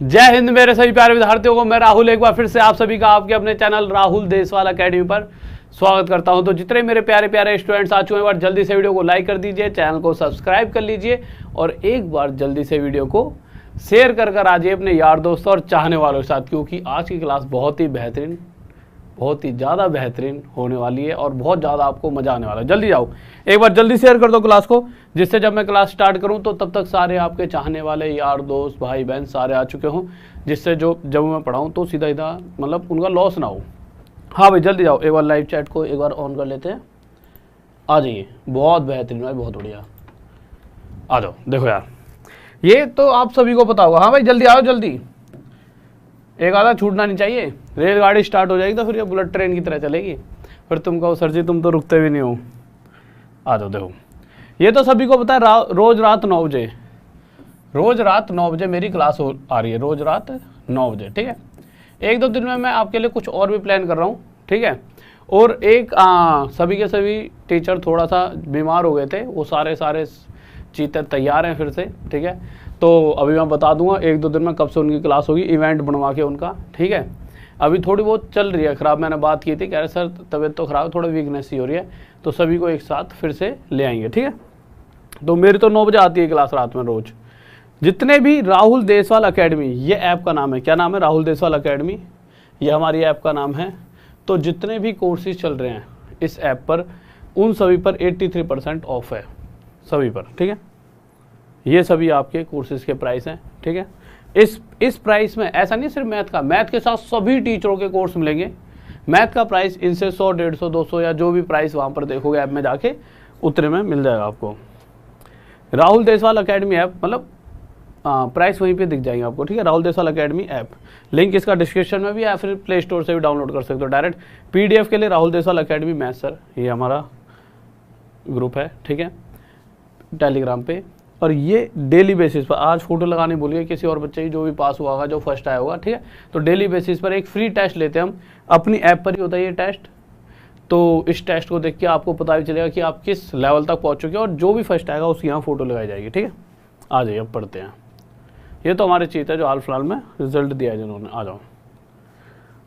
जय हिंद मेरे सभी प्यारे विद्यार्थियों को। मैं राहुल एक बार फिर से आप सभी का आपके अपने चैनल राहुल देशवाल अकेडमी पर स्वागत करता हूं। तो जितने मेरे प्यारे प्यारे स्टूडेंट्स आ चुके हैं, एक बार जल्दी से वीडियो को लाइक कर दीजिए, चैनल को सब्सक्राइब कर लीजिए और एक बार जल्दी से वीडियो को शेयर कर आ जाइए अपने यार दोस्तों और चाहने वालों के साथ, क्योंकि आज की क्लास बहुत ही बेहतरीन, बहुत ही ज़्यादा बेहतरीन होने वाली है और बहुत ज़्यादा आपको मज़ा आने वाला है। जल्दी जाओ, एक बार जल्दी शेयर कर दो क्लास को, जिससे जब मैं क्लास स्टार्ट करूं तो तब तक सारे आपके चाहने वाले यार दोस्त भाई बहन सारे आ चुके हों, जिससे जब मैं पढ़ाऊं तो सीधा मतलब उनका लॉस ना हो। हाँ भाई जल्दी जाओ, एक बार लाइव चैट को एक बार ऑन कर लेते हैं। आ जाइए, बहुत बेहतरीन भाई, बहुत बढ़िया। आ जाओ, देखो यार ये तो आप सभी को पता होगा। हाँ भाई जल्दी आओ, जल्दी, एक आधा छूटना नहीं चाहिए। रेलगाड़ी स्टार्ट हो जाएगी तो फिर ये बुलेट ट्रेन की तरह चलेगी, फिर तुम कहो सर जी तुम तो रुकते भी नहीं हो। आ जाओ, देखो ये तो सभी को पता है, रोज रात 9 बजे, रोज रात 9 बजे मेरी क्लास आ रही है, रोज रात 9 बजे। ठीक है, एक दो दिन में मैं आपके लिए कुछ और भी प्लान कर रहा हूँ। ठीक है, और एक सभी के सभी टीचर थोड़ा सा बीमार हो गए थे, वो सारे चीज़ें तैयार हैं फिर से। ठीक है, तो अभी मैं बता दूंगा एक दो दिन में कब से उनकी क्लास होगी, इवेंट बनवा के उनका। ठीक है, अभी थोड़ी बहुत चल रही है ख़राब, मैंने बात की थी, कह रहे सर तबीयत तो ख़राब, थोड़ा वीकनेस ही हो रही है, तो सभी को एक साथ फिर से ले आएंगे। ठीक है, तो मेरी तो 9 बजे आती है क्लास रात में रोज़। जितने भी राहुल देशवाल अकेडमी, ये ऐप का नाम है, क्या नाम है? राहुल देशवाल अकेडमी, ये हमारी ऐप का नाम है। तो जितने भी कोर्सेज चल रहे हैं इस ऐप पर, उन सभी पर 83% ऑफ है, सभी पर। ठीक है, ये सभी आपके कोर्सेज के प्राइस हैं। ठीक है, इस प्राइस में ऐसा नहीं सिर्फ मैथ का, मैथ के साथ सभी टीचरों के कोर्स मिलेंगे। मैथ का प्राइस इनसे 100, 150, 200 या जो भी प्राइस वहाँ पर देखोगे ऐप में जाके उतने में मिल जाएगा आपको। राहुल देशवाल अकेडमी ऐप, मतलब प्राइस वहीं पे दिख जाएंगे आपको। ठीक है, Rahul Deshwal academy app, link इसका डिस्क्रिप्शन में भी या फिर प्ले स्टोर से भी डाउनलोड कर सकते हो डायरेक्ट। PDF के लिए Rahul Deshwal academy math sir, ये हमारा ग्रुप है। ठीक है, टेलीग्राम पे, और ये डेली बेसिस पर, आज फोटो लगाने बोलिए किसी और बच्चे की जो भी पास हुआ होगा, जो फर्स्ट आया होगा। ठीक है, तो डेली बेसिस पर एक फ्री टेस्ट लेते हैं हम, अपनी ऐप पर ही होता है ये टेस्ट। तो इस टेस्ट को देख के आपको पता भी चलेगा कि आप किस लेवल तक पहुंच चुके हैं, और जो भी फर्स्ट आएगा उसकी यहाँ फोटो लगाई जाएगी। ठीक है, आ जाइए अब पढ़ते हैं। ये तो हमारे चीज़ है जो हाल फिलहाल में रिजल्ट दिया है जिन्होंने। आ जाओ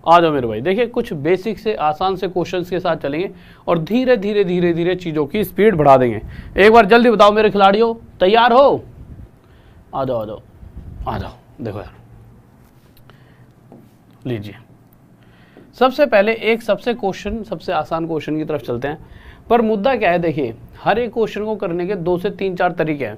आ जाओ मेरे भाई, देखिए कुछ बेसिक से आसान से क्वेश्चंस के साथ चलेंगे और धीरे धीरे धीरे धीरे चीज़ों की स्पीड बढ़ा देंगे। एक बार जल्दी बताओ मेरे खिलाड़ियों, तैयार हो? आ जाओ आ जाओ आ जाओ। देखो यार, लीजिए सबसे पहले एक सबसे आसान क्वेश्चन की तरफ चलते हैं। पर मुद्दा क्या है, देखिए हर एक क्वेश्चन को करने के 2 से 3-4 तरीके हैं।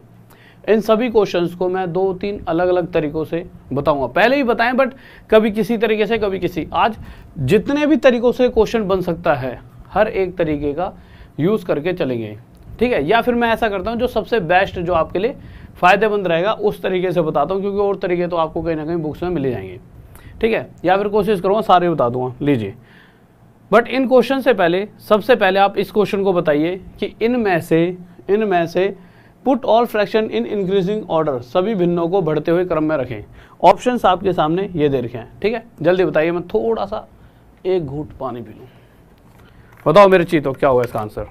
इन सभी क्वेश्चंस को मैं 2-3 अलग अलग तरीकों से बताऊंगा, पहले ही बताएं, बट कभी किसी तरीके से कभी किसी। आज जितने भी तरीकों से क्वेश्चन बन सकता है, हर एक तरीके का यूज़ करके चलेंगे। ठीक है, या फिर मैं ऐसा करता हूं जो सबसे बेस्ट, जो आपके लिए फ़ायदेमंद रहेगा उस तरीके से बताता हूँ, क्योंकि और तरीके तो आपको कहीं ना कहीं बुक्स में मिल जाएंगे। ठीक है, या फिर कोशिश करूँगा सारे बता दूंगा। लीजिए, बट इन क्वेश्चन से पहले सबसे पहले आप इस क्वेश्चन को बताइए कि इनमें से put all fraction in increasing order, सभी भिन्नों को बढ़ते हुए क्रम में रखें। ऑप्शंस आपके सामने ये दे रखे हैं। ठीक है, जल्दी बताइए, मैं थोड़ा सा एक घूंट पानी पी लूं। बताओ मेरे चीतों, क्या होगा इसका आंसर?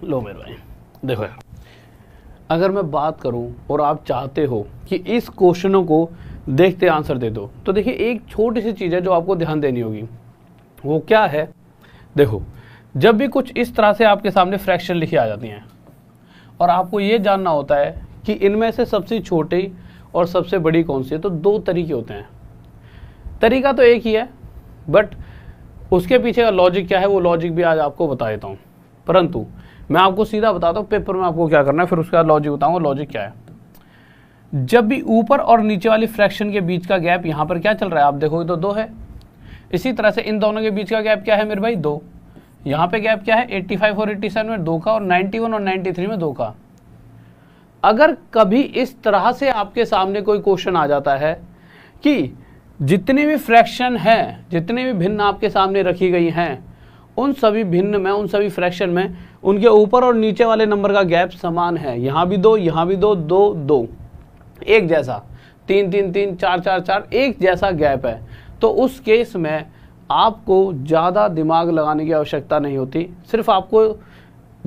लो मेरे भाई, देखो यार, अगर मैं बात करूं और आप चाहते हो कि इस क्वेश्चनों को देखते आंसर दे दो, तो देखिए एक छोटी सी चीज़ है जो आपको ध्यान देनी होगी। वो क्या है? देखो, जब भी कुछ इस तरह से आपके सामने फ्रैक्शन लिखी आ जाती हैं और आपको ये जानना होता है कि इनमें से सबसे छोटी और सबसे बड़ी कौन सी है, तो 2 तरीके होते हैं। तरीका तो एक ही है, बट उसके पीछे का लॉजिक क्या है, वो लॉजिक भी आज आपको बता देता हूँ। परंतु मैं आपको सीधा बताता हूँ पेपर में आपको क्या करना है, फिर उसके बाद लॉजिक बताऊँगा लॉजिक क्या है। जब भी ऊपर और नीचे वाली फ्रैक्शन के बीच का गैप, यहाँ पर क्या चल रहा है आप देखोगे तो 2 है। इसी तरह से इन दोनों के बीच का गैप क्या है मेरे भाई? 2। यहाँ पे गैप क्या है? 85 और 87 में 2 का, और 91 और 93 में 2 का। अगर कभी इस तरह से आपके सामने कोई क्वेश्चन आ जाता है कि जितनी भी फ्रैक्शन है, जितनी भी भिन्न आपके सामने रखी गई हैं, उन सभी भिन्न में, उन सभी फ्रैक्शन में उनके ऊपर और नीचे वाले नंबर का गैप समान है, यहाँ भी 2, यहाँ भी 2, 2, 2, एक जैसा, 3, 3, 3, 4, 4, 4, एक जैसा गैप है, तो उस केस में आपको ज़्यादा दिमाग लगाने की आवश्यकता नहीं होती। सिर्फ आपको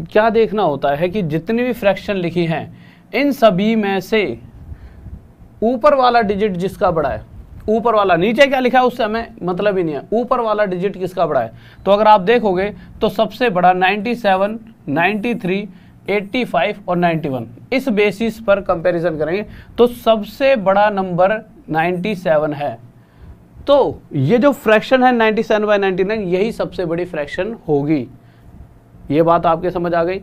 क्या देखना होता है कि जितनी भी फ्रैक्शन लिखी हैं इन सभी में से ऊपर वाला डिजिट जिसका बड़ा है, ऊपर वाला, नीचे क्या लिखा है उससे हमें मतलब ही नहीं है, ऊपर वाला डिजिट किसका बड़ा है। तो अगर आप देखोगे तो सबसे बड़ा 97, 93, 85 और 91, इस बेसिस पर कंपैरिजन करेंगे तो सबसे बड़ा नंबर 97 है। तो ये जो फ्रैक्शन है 97/99 यही सबसे बड़ी फ्रैक्शन होगी। ये बात आपके समझ आ गई।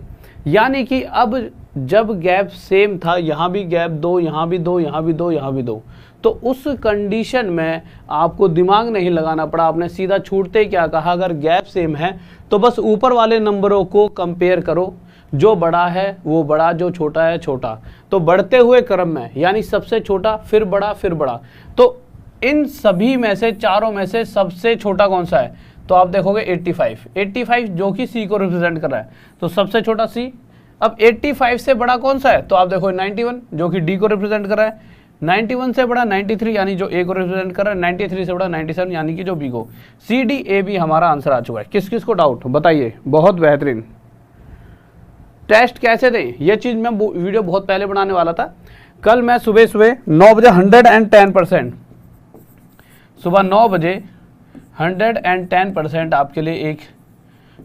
यानी कि अब जब गैप सेम था, यहाँ भी गैप 2, यहाँ भी 2, यहाँ भी 2, यहाँ भी 2, तो उस कंडीशन में आपको दिमाग नहीं लगाना पड़ा, आपने सीधा छूटते क्या कहा, अगर गैप सेम है तो बस ऊपर वाले नंबरों को कंपेयर करो, जो बड़ा है वो बड़ा, जो छोटा है छोटा। तो बढ़ते हुए क्रम में, यानी सबसे छोटा फिर बड़ा फिर बड़ा, तो इन सभी में से, चारों में से सबसे छोटा कौन सा है, तो आप देखोगे 85 जो कि सी को रिप्रेजेंट कर रहा है, तो सबसे छोटा सी। अब 85 से बड़ा कौन सा है, तो आप देखो 91 जो कि डी को रिप्रेजेंट कर रहा है, 91 से बड़ा 93 यानी जो ए को रिप्रेजेंट कर रहा है, 93 से बड़ा 97 यानी कि जो बी को। सी डी ए बी हमारा आंसर आ चुका है। किस किस को डाउट बताइए, बहुत बेहतरीन। टेस्ट कैसे दें, ये चीज मैं वीडियो बहुत पहले बनाने वाला था। कल मैं सुबह 9 बजे 110%, सुबह 9 बजे 110% आपके लिए एक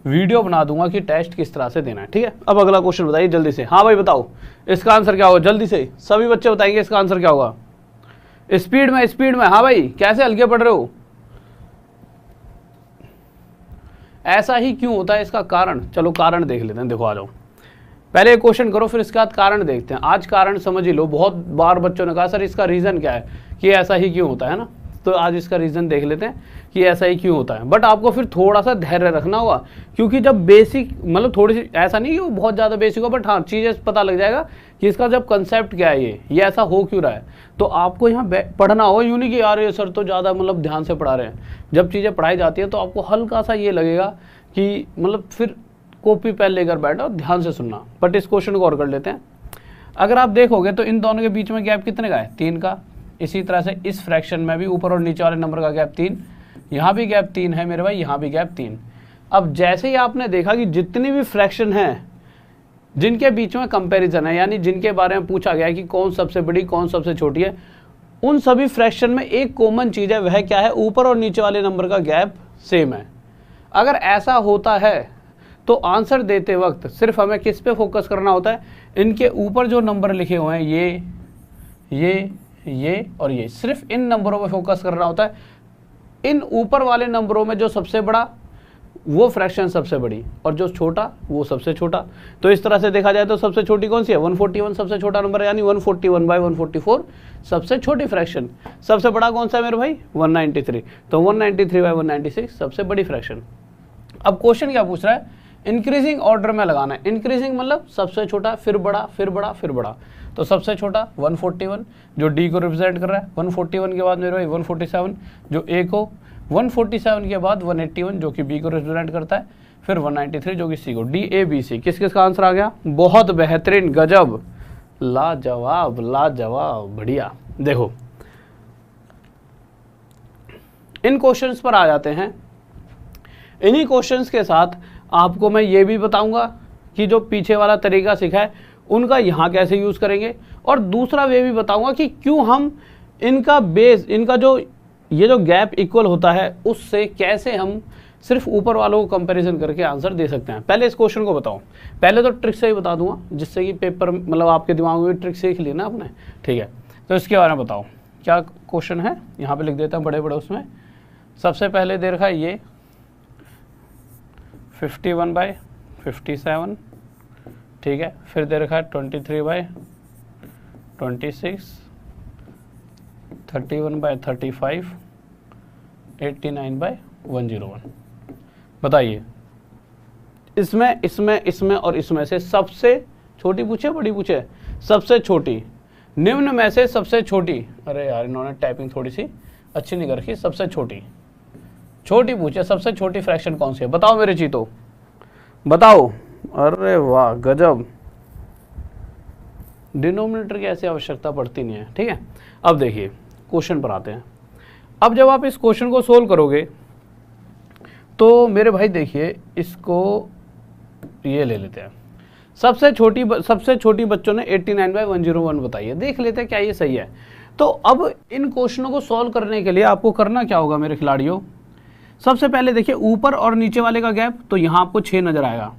वीडियो बना दूंगा कि टेस्ट किस तरह से देना है। ठीक है, अब अगला क्वेश्चन बताइए जल्दी से। हाँ भाई बताओ इसका आंसर क्या होगा, जल्दी से सभी बच्चे बताएंगे इसका आंसर क्या होगा। स्पीड में। हाँ भाई कैसे हल्के पढ़ रहे हो। ऐसा ही क्यों होता है, इसका कारण, चलो कारण देख लेते हैं। देखो आ जाओ, पहले क्वेश्चन करो फिर इसके बाद कारण देखते हैं। आज कारण समझ ही लो, बहुत बार बच्चों ने कहा सर इसका रीजन क्या है कि ऐसा ही क्यों होता है ना, तो आज इसका रीजन देख लेते हैं कि ऐसा ही क्यों होता है। बट आपको फिर थोड़ा सा धैर्य रखना होगा, क्योंकि जब बेसिक, मतलब थोड़ी सी, ऐसा नहीं कि वो बहुत ज़्यादा बेसिक हो, बट हाँ चीज़ें पता लग जाएगा कि इसका जब कंसेप्ट क्या है, ये ऐसा हो क्यों रहा है, तो आपको यहाँ पढ़ना होगा। यूँ नहीं कि यार ये सर तो ज़्यादा मतलब ध्यान से पढ़ा रहे हैं। जब चीज़ें पढ़ाई जाती है तो आपको हल्का सा ये लगेगा कि मतलब फिर कॉपी पेन लेकर बैठो और ध्यान से सुनना। बट इस क्वेश्चन को और कर लेते हैं। अगर आप देखोगे तो इन दोनों के बीच में गैप कितने का है, 3 का। इसी तरह से इस फ्रैक्शन में भी ऊपर और नीचे वाले नंबर का गैप 3, यहाँ भी गैप 3 है मेरे भाई, यहाँ भी गैप 3। अब जैसे ही आपने देखा कि जितनी भी फ्रैक्शन हैं जिनके बीच में कंपैरिजन है, यानी जिनके बारे में पूछा गया है कि कौन सबसे बड़ी कौन सबसे छोटी है, उन सभी फ्रैक्शन में एक कॉमन चीज़ है, वह क्या है, ऊपर और नीचे वाले नंबर का गैप सेम है। अगर ऐसा होता है तो आंसर देते वक्त सिर्फ हमें किस पे फोकस करना होता है, इनके ऊपर जो नंबर लिखे हुए हैं ये और ये, सिर्फ इन नंबरों पे फोकस करना होता है। इन ऊपर वाले नंबरों में जो सबसे बड़ा वो फ्रैक्शन सबसे बड़ी, और जो छोटा वो सबसे छोटा। तो इस तरह से देखा जाए तो सबसे छोटी कौन सी है, 141 सबसे छोटा नंबर है, यानी 141/144 सबसे छोटी फ्रैक्शन। सबसे बड़ा कौन सा है मेरे भाई, 193, तो 193/196 सबसे बड़ी फ्रैक्शन। अब क्वेश्चन क्या पूछ रहा है, इंक्रीजिंग ऑर्डर में लगाना है। इंक्रीजिंग मतलब सबसे छोटा फिर बड़ा फिर बड़ा फिर बड़ा। तो सबसे छोटा 141 जो डी को रिप्रेजेंट कर रहा है, 141 के बाद मेरे भाई 147 जो ए को, 147 के बाद 181 जो कि बी को रिप्रेजेंट करता है, फिर 193 जो कि सी को। डी ए बी सी, किस किस का आंसर आ गया, बहुत बेहतरीन, गजब, लाजवाब लाजवाब, बढ़िया। देखो इन क्वेश्चंस पर आ जाते हैं। इन्हीं क्वेश्चंस के साथ आपको मैं ये भी बताऊंगा कि जो पीछे वाला तरीका सीखा है उनका यहाँ कैसे यूज़ करेंगे, और दूसरा वे भी बताऊंगा कि क्यों हम इनका बेस, इनका जो ये जो गैप इक्वल होता है उससे कैसे हम सिर्फ ऊपर वालों को कंपैरिजन करके आंसर दे सकते हैं। पहले इस क्वेश्चन को बताओ, पहले तो ट्रिक से ही बता दूंगा जिससे कि पेपर मतलब आपके दिमाग में भी ट्रिक सीख ली ना आपने, ठीक है। तो इसके बारे में बताओ क्या क्वेश्चन है, यहाँ पे लिख देता हूँ बड़े बड़े उसमें। सबसे पहले दे रखा है ये 51/57, ठीक है। फिर दे रखा है 23/26, 31/35, 89/101। बताइए इसमें इसमें इसमें और इसमें से सबसे छोटी पूछे बड़ी पूछे, सबसे छोटी, निम्न में से सबसे छोटी, अरे यार इन्होंने टाइपिंग थोड़ी सी अच्छी नहीं कर रखी, सबसे छोटी पूछे, सबसे छोटी फ्रैक्शन कौन सी है, बताओ मेरे चीतो बताओ। अरे वाह गजब, डिनोमिनेटर की ऐसी आवश्यकता पड़ती नहीं है, ठीक है। अब देखिए क्वेश्चन पर आते हैं। अब जब आप इस क्वेश्चन को सोल्व करोगे तो मेरे भाई देखिए इसको ये ले लेते हैं। सबसे छोटी बच्चों ने 89/101 बताई है। देख लेते हैं क्या ये सही है। तो अब इन क्वेश्चनों को सॉल्व करने के लिए आपको करना क्या होगा मेरे खिलाड़ियों, सबसे पहले देखिए ऊपर और नीचे वाले का गैप, तो यहाँ आपको 6 नजर आएगा,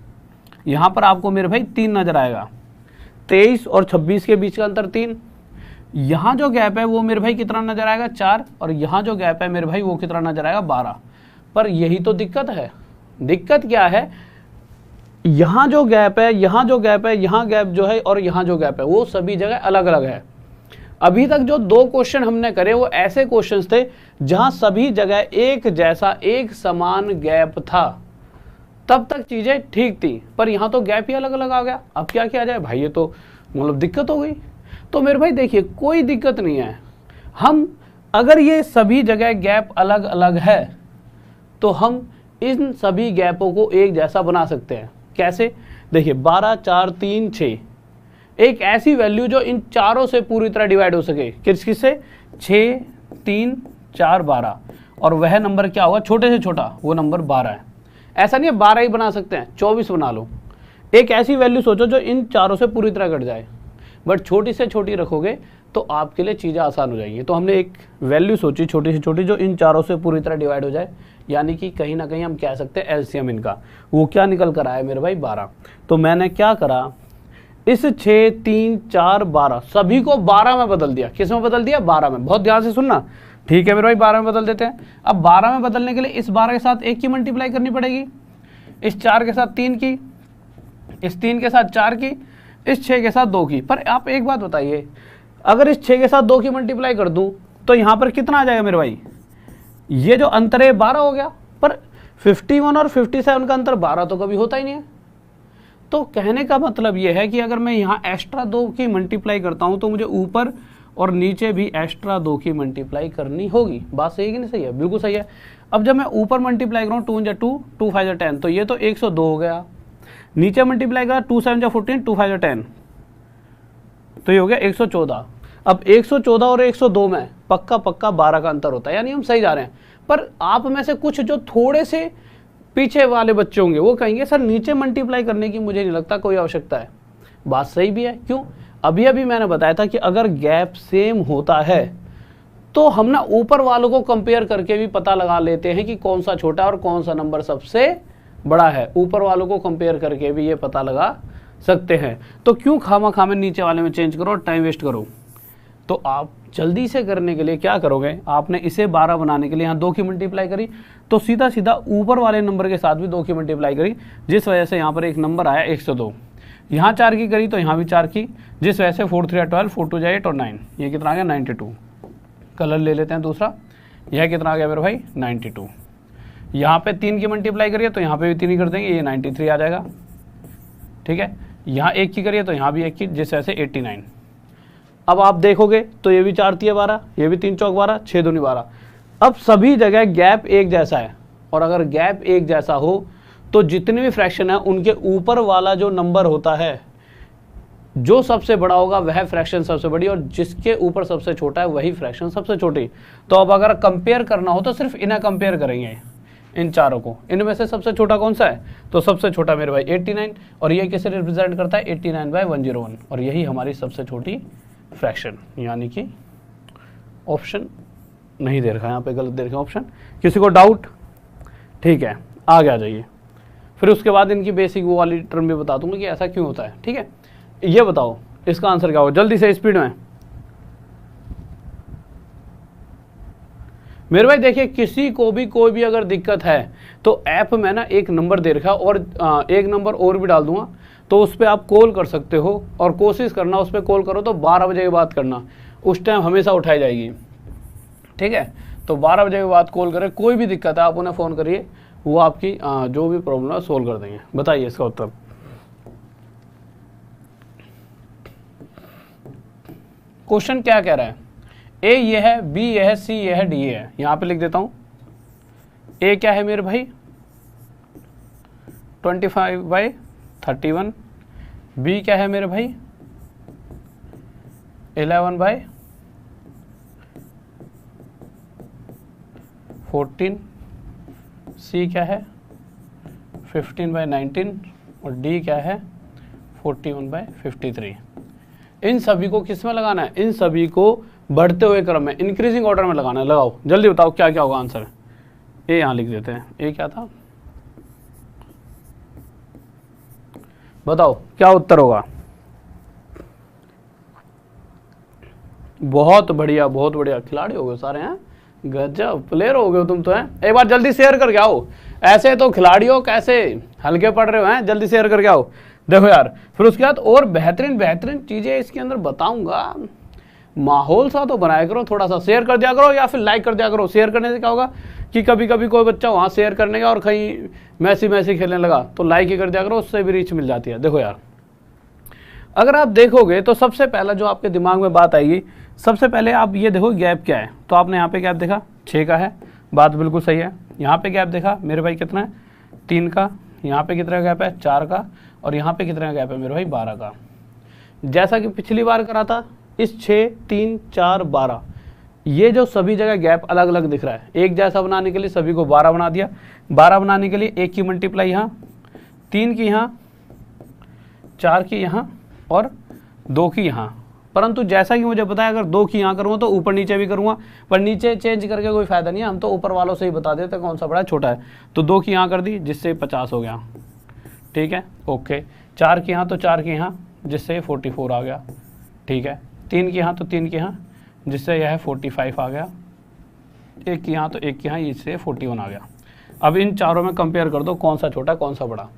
यहाँ पर आपको मेरे भाई 3 नजर आएगा, 23 और 26 के बीच का अंतर 3, यहाँ जो गैप है वो मेरे भाई कितना नजर आएगा 4, और यहाँ जो गैप है मेरे भाई वो कितना नजर आएगा 12। पर यही तो दिक्कत है। दिक्कत क्या है, यहाँ जो गैप है, यहाँ जो गैप है, यहाँ गैप जो है और यहाँ जो गैप है वो सभी जगह अलग अलग है। अभी तक जो 2 क्वेश्चन हमने करे वो ऐसे क्वेश्चंस थे जहां सभी जगह एक जैसा एक समान गैप था, तब तक चीजें ठीक थी। पर यहाँ तो गैप ही अलग अलग आ गया। अब क्या किया जाए भाई, ये तो मतलब दिक्कत हो गई। तो मेरे भाई देखिए कोई दिक्कत नहीं है, हम अगर ये सभी जगह गैप अलग अलग है तो हम इन सभी गैपों को एक जैसा बना सकते हैं। कैसे, देखिए 12, 4, 3, 6, एक ऐसी वैल्यू जो इन चारों से पूरी तरह डिवाइड हो सके। किससे, 6, 3, 4, 12, और वह नंबर क्या होगा छोटे से छोटा, वो नंबर 12 है। ऐसा नहीं है 12 ही बना सकते हैं, 24 बना लो। एक ऐसी वैल्यू सोचो जो इन चारों से पूरी तरह कट जाए, बट छोटी से छोटी रखोगे तो आपके लिए चीज़ें आसान हो जाएंगी। तो हमने एक वैल्यू सोची छोटी से छोटी जो इन चारों से पूरी तरह डिवाइड हो जाए, यानी कि कहीं ना कहीं हम कह सकते हैं एलसीएम इनका। वो क्या निकल कर आया मेरे भाई 12। तो मैंने क्या करा, इस 6, 3, 4, 12 सभी को 12 में बदल दिया। किस में बदल दिया, 12 में। बहुत ध्यान से सुनना, ठीक है मेरे भाई, 12 में बदल देते हैं। अब 12 में बदलने के लिए इस 12 के साथ 1 की मल्टीप्लाई करनी पड़ेगी, इस 4 के साथ 3 की, इस 3 के साथ 4 की, इस 6 के साथ 2 की। पर आप एक बात बताइए, अगर इस 6 के साथ 2 की मल्टीप्लाई कर दूं तो यहां पर कितना आ जाएगा मेरे भाई, ये जो अंतर है 12 हो गया। पर 51 और 57 का अंतर 12 तो कभी होता ही नहीं है। तो कहने का मतलब ये है कि अगर मैं यहाँ एक्स्ट्रा 2 की मल्टीप्लाई करता हूँ तो मुझे ऊपर और नीचे भी एक्स्ट्रा 2 की मल्टीप्लाई करनी होगी। बात सही है कि नहीं सही है, बिल्कुल सही है। अब जब मैं ऊपर मल्टीप्लाई करूँ 2 × 2, 2 × 5 = 10, तो ये तो 102 हो गया। नीचे मल्टीप्लाई करा 2 × 7 = 14, 2 × 5 = 10, तो ये हो गया 114। अब 114 और 102 में पक्का 12 का अंतर होता है, यानी हम सही जा रहे हैं। पर आप में से कुछ जो थोड़े से पीछे वाले बच्चे होंगे वो कहेंगे सर नीचे मल्टीप्लाई करने की मुझे नहीं लगता कोई आवश्यकता है। बात सही भी है, क्यों, अभी मैंने बताया था कि अगर गैप सेम होता है तो हम ना ऊपर वालों को कंपेयर करके भी पता लगा लेते हैं कि कौन सा छोटा और कौन सा नंबर सबसे बड़ा है। ऊपर वालों को कंपेयर करके भी ये पता लगा सकते हैं। तो क्यों खामा नीचे वाले में चेंज करो और टाइम वेस्ट करो। तो आप जल्दी से करने के लिए क्या करोगे, आपने इसे 12 बनाने के लिए यहाँ 2 की मल्टीप्लाई करी, तो सीधा ऊपर वाले नंबर के साथ भी 2 की मल्टीप्लाई करी, जिस वजह से यहाँ पर एक नंबर आया 102। यहाँ 4 की करी तो यहाँ भी 4 की, जिस वजह से 4 × 3 = 12, 4 × 2 = 8 और 9, ये कितना आ गया 92। कलर ले लेते हैं दूसरा, यह कितना आ गया मेरे भाई 92। यहाँ पे 3 की मल्टीप्लाई करिए तो यहाँ पे भी 3 ही कर देंगे, ये 93 आ जाएगा। ठीक है, यहाँ 1 की करिए तो यहाँ भी 1 की, जिस वजह से 89। अब आप देखोगे तो ये भी 4 × 3 = 12, ये भी 3 × 4 = 12, 6 × 2 = 12। अब सभी जगह गैप एक जैसा है, और अगर गैप एक जैसा हो तो जितने भी फ्रैक्शन है उनके ऊपर वाला जो नंबर होता है जो सबसे बड़ा होगा वह फ्रैक्शन सबसे बड़ी, और जिसके ऊपर सबसे छोटा है वही फ्रैक्शन सबसे छोटी। तो अब अगर कंपेयर करना हो तो सिर्फ इन्हें कंपेयर करेंगे, इन चारों को। इनमें से सबसे छोटा कौन सा है, तो सबसे छोटा मेरे भाई 89, और ये किसे रिप्रेजेंट करता है 89/101, और यही हमारी सबसे छोटी फ्रैक्शन, यानी कि ऑप्शन नहीं दे रखा है यहाँ पे, गलत दे रखा है ऑप्शन। किसी को डाउट, ठीक है आगे आ जाइए। फिर उसके बाद इनकी बेसिक वो वाली टर्म भी बता दूंगा कि ऐसा क्यों होता है। ठीक है, ये बताओ इसका आंसर क्या होगा, जल्दी से स्पीड में। मेरे भाई देखिए किसी को भी कोई भी अगर दिक्कत है तो ऐप में ना एक नंबर दे रखा है, और एक नंबर और भी डाल दूंगा, तो उस पर आप कॉल कर सकते हो, और कोशिश करना उस पर कॉल करो तो 12 बजे के बाद करना, उस टाइम हमेशा उठाई जाएगी। ठीक है, तो 12 बजे के बाद कॉल करें, कोई भी दिक्कत है आप उन्हें फ़ोन करिए, वो आपकी जो भी प्रॉब्लम है सोल्व कर देंगे। बताइए इसका उत्तर। क्वेश्चन क्या कह रहा है, ए ये है, बी ये है, सी ये है, डी ये है। यहाँ पे लिख देता हूँ, ए क्या है मेरे भाई 25/31, बी क्या है मेरे भाई 11/14, सी क्या है 15/19 और डी क्या है 41/53। इन सभी को किस में लगाना है, इन सभी को बढ़ते हुए क्रम में इंक्रीजिंग ऑर्डर में लगाना है। लगाओ जल्दी बताओ क्या क्या होगा आंसर। ए यहाँ लिख देते हैं, ए क्या था, बताओ क्या उत्तर होगा। बहुत बढ़िया खिलाड़ी हो गए सारे हैं, गजब प्लेयर हो गए तुम तो हैं। एक बार जल्दी शेयर करके आओ, ऐसे तो खिलाड़ियों कैसे हल्के पड़ रहे हो हैं, जल्दी शेयर करके आओ। देखो यार फिर उसके बाद और बेहतरीन चीजें इसके अंदर बताऊंगा, माहौल सा तो बनाया करो, थोड़ा सा शेयर कर दिया करो या फिर लाइक कर दिया करो। शेयर करने से क्या होगा कि कभी कभी कोई बच्चा वहां शेयर करने का और कहीं मैसी खेलने लगा तो लाइक ही कर दिया करो, उससे भी रीच मिल जाती है। देखो यार अगर आप देखोगे तो सबसे पहला जो आपके दिमाग में बात आएगी, सबसे पहले आप ये देखो गैप क्या है। तो आपने यहाँ पे गैप देखा 6 का है, बात बिल्कुल सही है। यहाँ पे गैप देखा मेरे भाई कितना है 3 का, यहाँ पे कितना गैप है 4 का, और यहाँ पे कितना गैप है मेरे भाई 12 का। जैसा कि पिछली बार करा था इस 6, 3, 4, 12 ये जो सभी जगह गैप अलग अलग दिख रहा है, एक जैसा बनाने के लिए सभी को 12 बना दिया। 12 बनाने के लिए 1 की मल्टीप्लाई यहाँ, 3 की यहाँ, 4 की यहाँ और 2 की यहाँ। परंतु जैसा कि मुझे पता है अगर 2 की यहाँ करूँगा तो ऊपर नीचे भी करूँगा, पर नीचे चेंज करके कोई फायदा नहीं है, हम तो ऊपर वालों से ही बता देते कौन सा बड़ा है छोटा है। तो 2 की यहाँ कर दी जिससे 50 हो गया, ठीक है ओके। 4 की यहाँ तो 4 की यहाँ जिससे 44 आ गया, ठीक है। 3 की यहाँ तो 3 की यहाँ जिससे यह 45 आ गया। 1 की यहाँ तो 1 की यहाँ इससे 41 आ गया। अब इन चारों में कंपेयर कर दो कौन सा छोटा कौन सा बड़ा।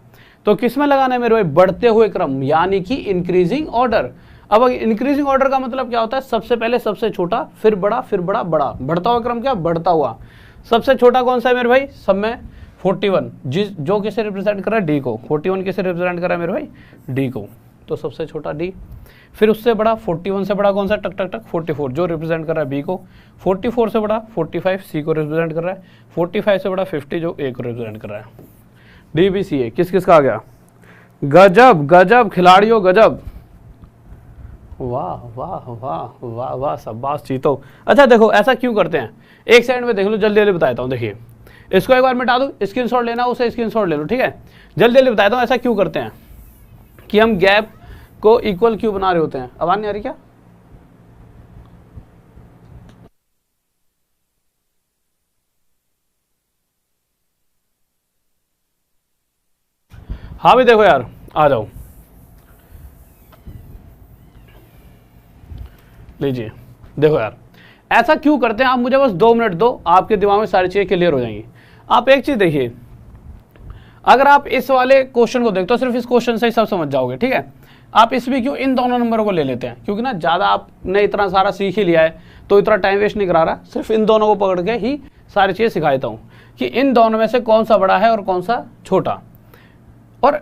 तो किस में लगाना है मेरे भाई, बढ़ते हुए क्रम यानी कि इंक्रीजिंग ऑर्डर। अब इंक्रीजिंग ऑर्डर का मतलब क्या होता है, सबसे पहले सबसे छोटा फिर बड़ा फिर बड़ा बड़ा, बढ़ता हुआ क्रम क्या बढ़ता हुआ। सबसे छोटा कौन सा है मेरे भाई, सब में 41 जो किसे रिप्रेजेंट कर रहा है डी को, 41 किसे रिप्रेजेंट कर रहा है मेरे भाई डी को, तो सबसे छोटा डी। फिर उससे बड़ा 41 से बड़ा कौन सा टक टक टक 44 जो रिप्रेजेंट कर रहा है बी को। 44 से बड़ा 45 सी को रिप्रेजेंट कर रहा है। 45 से बड़ा 50 जो ए को रिप्रेजेंट कर रहा है। डी बी सी ए किस किस का आ गया, गजब गजब खिलाड़ियों गजब, वाह वाह वाह वाह वाह शाबाश चीतो। अच्छा देखो ऐसा क्यों करते हैं, एक सेकंड में देख लो, जल्दी जल्दी बताता हूँ। देखिए इसको एक बार मिटा दो, स्क्रीनशॉट लेना उसे स्क्रीनशॉट ले लो, ठीक है। जल्दी जल्दी बताता हूँ ऐसा क्यों करते हैं कि हम गैप को इक्वल क्यों बना रहे होते हैं। आवाज नहीं आ रही क्या, हाँ भी देखो यार आ जाओ, लीजिए देखो यार ऐसा क्यों करते हैं। आप मुझे बस 2 मिनट दो, आपके दिमाग में सारी चीजें क्लियर हो जाएंगी। आप एक चीज देखिए, अगर आप इस वाले क्वेश्चन को देखते हो सिर्फ इस क्वेश्चन से ही सब समझ जाओगे, ठीक है। आप इस भी क्यों इन दोनों नंबरों को ले लेते हैं, क्योंकि ना ज्यादा आपने इतना सारा सीख ही लिया है तो इतना टाइम वेस्ट नहीं करा रहा, सिर्फ इन दोनों को पकड़ के ही सारी चीजें सिखा देता हूँ कि इन दोनों में से कौन सा बड़ा है और कौन सा छोटा। और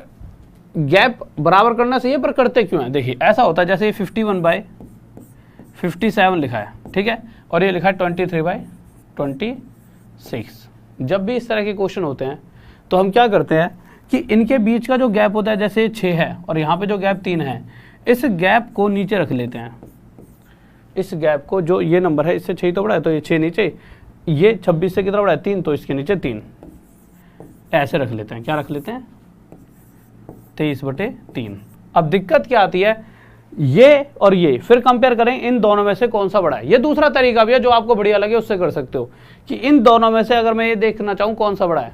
गैप बराबर करना चाहिए पर करते क्यों है, देखिए ऐसा होता है जैसे 51/57 लिखा है, ठीक है, और ये लिखा है 23/26। जब भी इस तरह के क्वेश्चन होते हैं तो हम क्या करते हैं कि इनके बीच का जो गैप होता है, जैसे 6 है और यहाँ पे जो गैप 3 है, इस गैप को नीचे रख लेते हैं। इस गैप को, जो ये नंबर है इससे 6 तो बड़ा है तो ये 6 नीचे, ये 26 से कितना बड़ा है 3 तो इसके नीचे 3, ऐसे रख लेते हैं। क्या रख लेते हैं 23/3। अब दिक्कत क्या आती है, ये और ये फिर कंपेयर करें इन दोनों में से कौन सा बड़ा है। ये दूसरा तरीका भी है जो आपको बढ़िया लगे उससे कर सकते हो कि इन दोनों में से अगर मैं ये देखना चाहूँ कौन सा बड़ा है,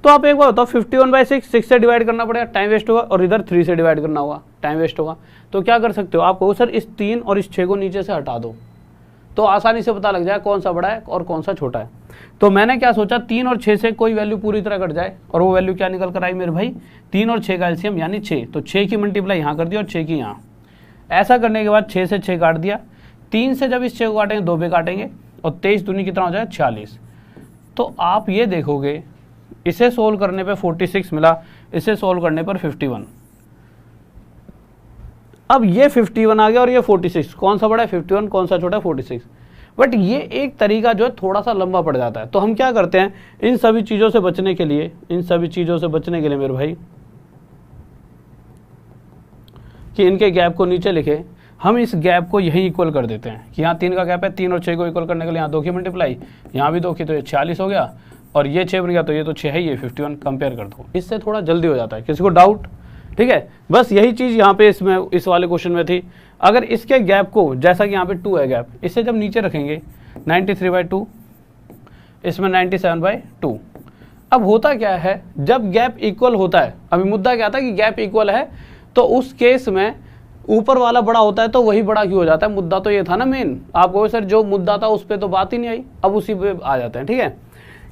तो आप एक बार बताओ 51/6 6 से डिवाइड करना पड़ेगा, टाइम वेस्ट होगा, और इधर 3 से डिवाइड करना होगा, टाइम वेस्ट होगा। तो क्या कर सकते हो आप कहो सर इस 3 और इस 6 को नीचे से हटा दो, तो आसानी से पता लग जाए कौन सा बड़ा है और कौन सा छोटा है। तो मैंने क्या सोचा 3 और 6 से कोई वैल्यू पूरी तरह कट जाए, और वो वैल्यू क्या निकल कर आई मेरे भाई 3 और 6 का एलसीएम यानी 6, तो 6 की मल्टीप्लाई यहाँ कर दी और 6 की यहाँ। ऐसा करने के बाद 6 से 6 काट दिया, 3 से जब इस 6 को काटेंगे 2 पे काटेंगे और 23 दूनी कितना हो जाए 46। तो आप ये देखोगे इसे सोल्व करने पे 46 मिला, इसे सोल्व करने पर 51। अब ये 51 आ गया और ये 46, कौन सा बड़ा है 51, कौन सा छोटा है 46। बट ये एक तरीका जो है थोड़ा सा लंबा पड़ जाता है। तो हम क्या करते हैं इन सभी चीज़ों से बचने के लिए, मेरे भाई कि इनके गैप को नीचे लिखे, हम इस गैप को यही इक्वल कर देते हैं कि यहाँ 3 का गैप है, 3 और 6 को इक्वल करने के लिए यहाँ 2 की मल्टीप्लाई, यहाँ भी 2 की, तो ये 46 हो गया। और ये 6 बन गया, तो ये तो 6 है, ये 51, कंपेयर कर दो। इससे थोड़ा जल्दी हो जाता है। किसी को डाउट? ठीक है, बस यही चीज़ यहाँ पे इसमें इस वाले क्वेश्चन में थी। अगर इसके गैप को, जैसा कि यहाँ पे 2 है गैप, इसे जब नीचे रखेंगे 93/2, इसमें 97/2। अब होता क्या है, जब गैप इक्वल होता है, अभी मुद्दा क्या था कि गैप इक्वल है, तो उस केस में ऊपर वाला बड़ा होता है तो वही बड़ा क्यों हो जाता है। मुद्दा तो ये था ना मेन। आपको सर जो मुद्दा था उस पर तो बात ही नहीं आई, अब उसी पे आ जाते हैं। ठीक है,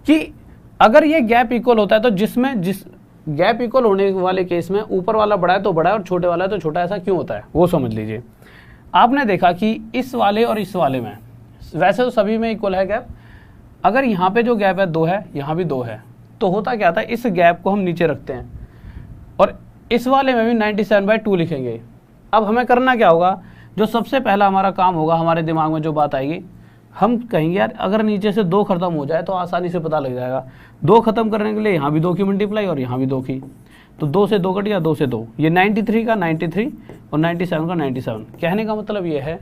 कि अगर ये गैप इक्वल होता है तो जिस गैप इक्वल होने वाले केस में ऊपर वाला बड़ा है तो बड़ा है और छोटे वाला है तो छोटा, ऐसा क्यों होता है वो समझ लीजिए। आपने देखा कि इस वाले और इस वाले में वैसे तो सभी में इक्वल है गैप, अगर यहाँ पे जो गैप है 2 है, यहाँ भी 2 है, तो होता क्या था, इस गैप को हम नीचे रखते हैं और इस वाले में भी 97/2 लिखेंगे। अब हमें करना क्या होगा, जो सबसे पहला हमारा काम होगा, हमारे दिमाग में जो बात आएगी, हम कहेंगे यार अगर नीचे से 2 खत्म हो जाए तो आसानी से पता लग जाएगा। 2 खत्म करने के लिए यहाँ भी 2 की मल्टीप्लाई और यहाँ भी 2 की, तो 2 से 2 कट गया, 2 से 2, ये 93 का 93 और 97 का 97। कहने का मतलब ये है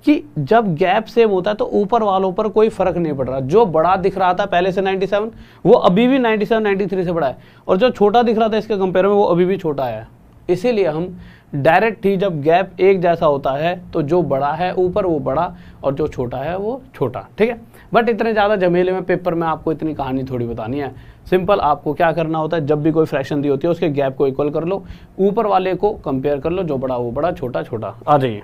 कि जब गैप सेम होता है तो ऊपर वालों पर कोई फर्क नहीं पड़ रहा। जो बड़ा दिख रहा था पहले से 97, वो अभी भी 97 93 से बड़ा है, और जो छोटा दिख रहा था इसके कंपेयर में वो अभी भी छोटा है। इसीलिए हम डायरेक्ट ही जब गैप एक जैसा होता है तो जो बड़ा है ऊपर वो बड़ा और जो छोटा है वो छोटा। ठीक है, बट इतने ज़्यादा झमेले में पेपर में आपको इतनी कहानी थोड़ी बतानी है। सिंपल आपको क्या करना होता है, जब भी कोई फ्रैक्शन दी होती है उसके गैप को इक्वल कर लो, ऊपर वाले को कंपेयर कर लो, जो बड़ा वो बड़ा, छोटा छोटा। आ जाइए।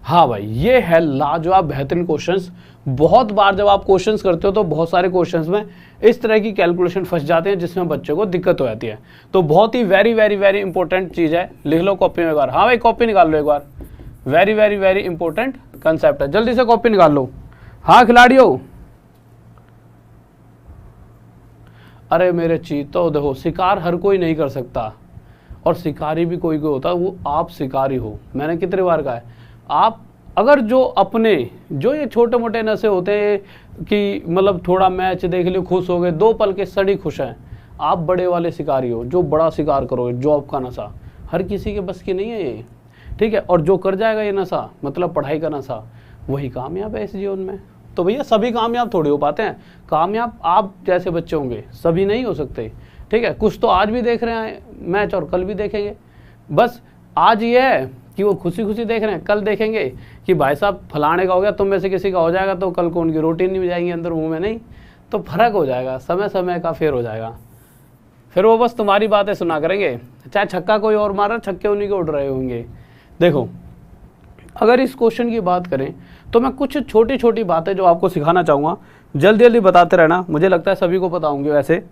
हाँ भाई, ये है लाजवाब बेहतरीन क्वेश्चंस। बहुत बार जब आप क्वेश्चंस करते हो तो बहुत सारे क्वेश्चंस में इस तरह की कैलकुलेशन फंस जाते हैं जिसमें बच्चे को दिक्कत हो जाती है। तो बहुत ही वेरी वेरी वेरी इंपॉर्टेंट चीज़ है, लिख लो कॉपी में एक बार। हाँ भाई, कॉपी निकाल लो एक बार, very very very important concept है, जल्दी से कॉपी निकाल लो। हाँ खिलाड़ियों, अरे मेरे चीतों, देखो शिकार हर कोई नहीं कर सकता और शिकारी भी कोई कोई होता है, वो आप शिकारी हो। मैंने कितने बार कहा है, आप अगर जो अपने जो ये छोटे मोटे नशे होते हैं कि मतलब थोड़ा मैच देख लियो खुश हो गए, 2 पल के सड़ी खुश हैं, आप बड़े वाले शिकारी हो, जो बड़ा शिकार करोगे। जॉब का नशा हर किसी के बस की नहीं है ये, ठीक है। और जो कर जाएगा ये नशा, मतलब पढ़ाई का नशा, वही कामयाब है इस जीवन में। तो भैया सभी कामयाब थोड़ी हो पाते हैं, कामयाब आप जैसे बच्चे होंगे, सभी नहीं हो सकते, ठीक है। कुछ तो आज भी देख रहे हैं मैच और कल भी देखेंगे। बस आज ये है कि वो खुशी खुशी देख रहे हैं, कल देखेंगे कि भाई साहब फलाने का हो गया, तुम में से किसी का हो जाएगा तो कल को उनकी रोटी नहीं जाएंगी अंदर मुंह में, नहीं तो फर्क हो जाएगा, समय समय का फेर हो जाएगा। फिर वो बस तुम्हारी बातें सुना करेंगे, चाहे छक्का कोई और मार रहा, छक्के उन्हीं के उड़ रहे होंगे। देखो अगर इस क्वेश्चन की बात करें तो मैं कुछ छोटी छोटी बातें जो आपको सिखाना चाहूँगा, जल्दी जल्दी बताते रहना। मुझे लगता है सभी को पता होंगे, वैसे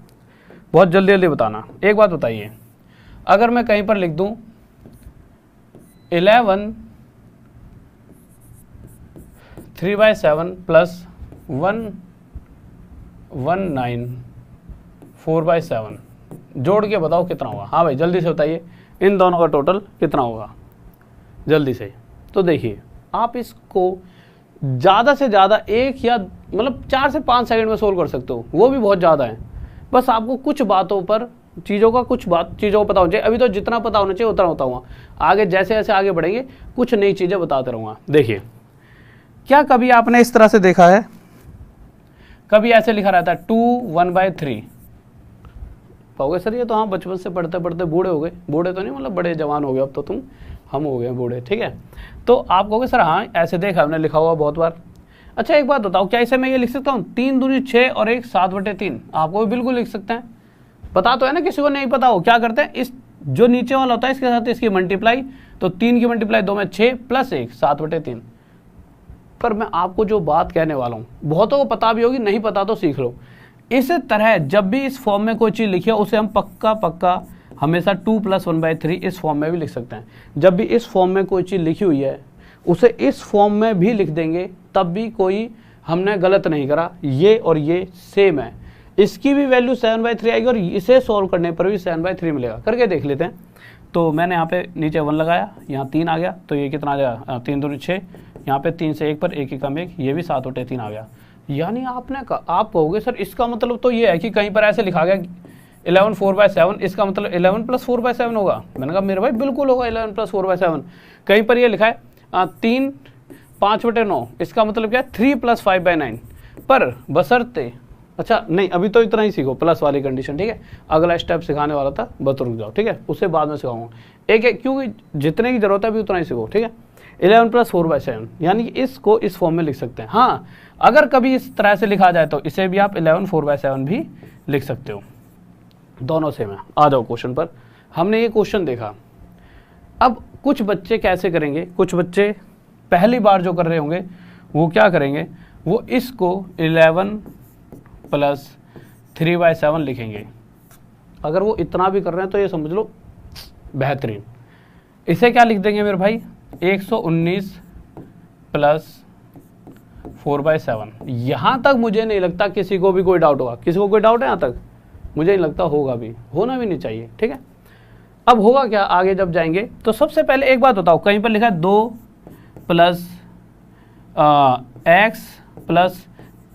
बहुत जल्दी जल्दी बताना। एक बात बताइए, अगर मैं कहीं पर लिख दूँ 11 3/7 प्लस 1 9 4/7, जोड़ के बताओ कितना होगा। हाँ भाई जल्दी से बताइए, इन दोनों का टोटल कितना होगा जल्दी से। तो देखिए आप इसको ज़्यादा से ज़्यादा 1 या मतलब 4 से 5 सेकंड में सोल्व कर सकते हो, वो भी बहुत ज़्यादा है। बस आपको कुछ बातों पर चीज़ों को पता होना चाहिए। अभी तो जितना पता होना चाहिए उतना होता हुआ, आगे जैसे जैसे आगे बढ़ेंगे कुछ नई चीज़ें बताते रहूँगा। देखिए, क्या कभी आपने इस तरह से देखा है, कभी ऐसे लिखा रहता है 2 1/3, कहोगे सर ये तो हाँ बचपन से पढ़ते पढ़ते बूढ़े हो गए। बूढ़े तो नहीं मतलब बड़े जवान हो गए, अब तो तुम हम हो गए बूढ़े, ठीक है। तो आप कहोगे सर हाँ ऐसे देखा हमने लिखा हुआ बहुत बार। अच्छा एक बात बताओ, क्या इसे मैं ये लिख सकता हूँ 3 दूनी 6 और 1 7/3? आपको भी बिल्कुल लिख सकते हैं। पता तो है ना, किसी को नहीं पता हो क्या करते हैं, इस जो नीचे वाला होता है इसके साथ इसकी मल्टीप्लाई, तो 3 की मल्टीप्लाई 2 में 6 प्लस 1 7/3। पर मैं आपको जो बात कहने वाला हूँ बहुतों को पता भी होगी, नहीं पता तो सीख लो। इस तरह जब भी इस फॉर्म में कोई चीज़ लिखी है उसे हम पक्का हमेशा 2 + 1/3 इस फॉर्म में भी लिख सकते हैं। जब भी इस फॉर्म में कोई चीज़ लिखी हुई है उसे इस फॉर्म में भी लिख देंगे, तब भी कोई हमने गलत नहीं करा। ये और ये सेम है, इसकी भी वैल्यू 7/3 आएगी और इसे सॉल्व करने पर भी 7/3 मिलेगा। करके देख लेते हैं। तो मैंने यहाँ पे नीचे 1 लगाया, यहाँ 3 आ गया, तो ये कितना आ जाएगा 3 दूनी 6, यहाँ पे 3 से 1 पर 1 कम 1, ये भी 7/3 आ गया। यानी आप कहोगे सर इसका मतलब तो ये है कि कहीं पर ऐसे लिखा गया 11 4/7, इसका मतलब 11 + 4/7 होगा। मैंने कहा मेरे भाई बिल्कुल होगा 11 + 4/7। कहीं पर ये लिखा है 3 5/9, इसका मतलब क्या है 3 + 5/9। पर बशर्ते अच्छा नहीं, अभी तो इतना ही सीखो प्लस वाली कंडीशन, ठीक है। अगला स्टेप सिखाने वाला था, बस रुक जाओ, ठीक है, उससे बाद में सिखाऊंगा। एक एक क्योंकि जितने की जरूरत है अभी उतना ही सीखो, ठीक है। 11 + 4/7 यानी कि इसको इस फॉर्म में लिख सकते हैं। हाँ, अगर कभी इस तरह से लिखा जाए तो इसे भी आप 11 4/7 भी लिख सकते हो, दोनों सेम है। आ जाओ क्वेश्चन पर। हमने ये क्वेश्चन देखा, अब कुछ बच्चे कैसे करेंगे, कुछ बच्चे पहली बार जो कर रहे होंगे वो क्या करेंगे, वो इसको 11 + 3/7 लिखेंगे। अगर वो इतना भी कर रहे हैं तो ये समझ लो बेहतरीन। इसे क्या लिख देंगे मेरे भाई, 119 + 4/7। यहां तक मुझे नहीं लगता किसी को भी कोई डाउट होगा। किसी को कोई डाउट है यहां तक? मुझे नहीं लगता होगा भी, होना भी नहीं चाहिए, ठीक है। अब होगा क्या आगे जब जाएंगे, तो सबसे पहले एक बात बताओ, कहीं पर लिखा है 2 + x +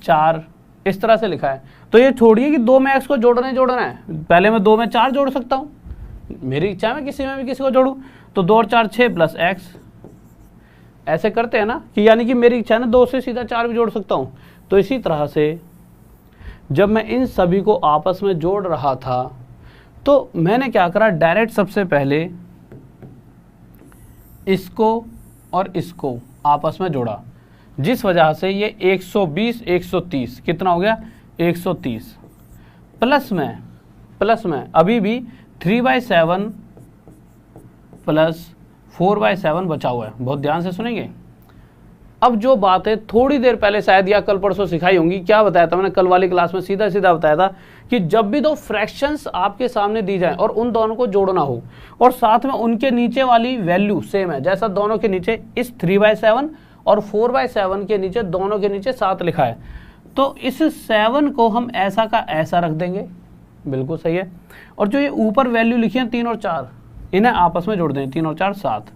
4, इस तरह से लिखा है। तो ये छोड़िए कि 2 में x को जोड़ना है, पहले मैं 2 में 4 जोड़ सकता हूँ, मेरी इच्छा है मैं किसी में भी किसी को जोड़ूं। तो 2 और 4 6 + x, ऐसे करते हैं ना, कि यानी कि मेरी इच्छा है ना 2 से सीधा 4 भी जोड़ सकता हूँ। तो इसी तरह से जब मैं इन सभी को आपस में जोड़ रहा था तो मैंने क्या करा, डायरेक्ट सबसे पहले इसको और इसको आपस में जोड़ा, जिस वजह से ये 120 130 कितना हो गया, 130 प्लस में अभी भी 3/7 + 4/7 बचा हुआ है। बहुत ध्यान से सुनेंगे। अब जो बात है थोड़ी देर पहले शायद या कल परसों सिखाई होंगी, क्या बताया था मैंने कल वाली क्लास में, सीधा सीधा बताया था कि जब भी दो फ्रैक्शंस आपके सामने दी जाए और उन दोनों को जोड़ना हो और साथ में उनके नीचे वाली वैल्यू सेम है, जैसा दोनों के नीचे इस 3/7 और 4/7 के नीचे दोनों के नीचे 7 लिखा है, तो इस 7 को हम ऐसा का ऐसा रख देंगे, बिल्कुल सही है। और जो ये ऊपर वैल्यू लिखी है 3 और 4, इन्हें आपस में जोड़ दें, 3 और 4 7।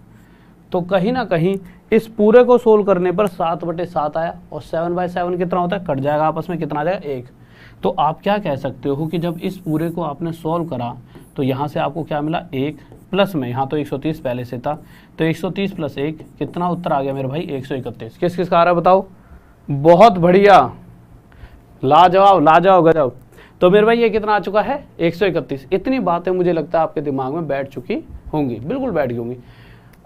तो कहीं ना कहीं इस पूरे को सोल्व करने पर 7/7 आया, और 7/7 कितना होता है, कट जाएगा आपस में, कितना आ जाएगा 1। तो आप क्या कह सकते हो कि जब इस पूरे को आपने सोल्व करा तो यहाँ से आपको क्या मिला, 1 प्लस में, यहाँ तो 130 पहले से था, तो 130 + 1 कितना उत्तर आ गया मेरे भाई, 131। किस किस का आ रहा है बताओ, बहुत बढ़िया, लाजवाब गजब। तो मेरे भाई ये कितना आ चुका है, 131। इतनी बातें मुझे लगता है आपके दिमाग में बैठ चुकी होंगी, बिल्कुल बैठ गई होंगी।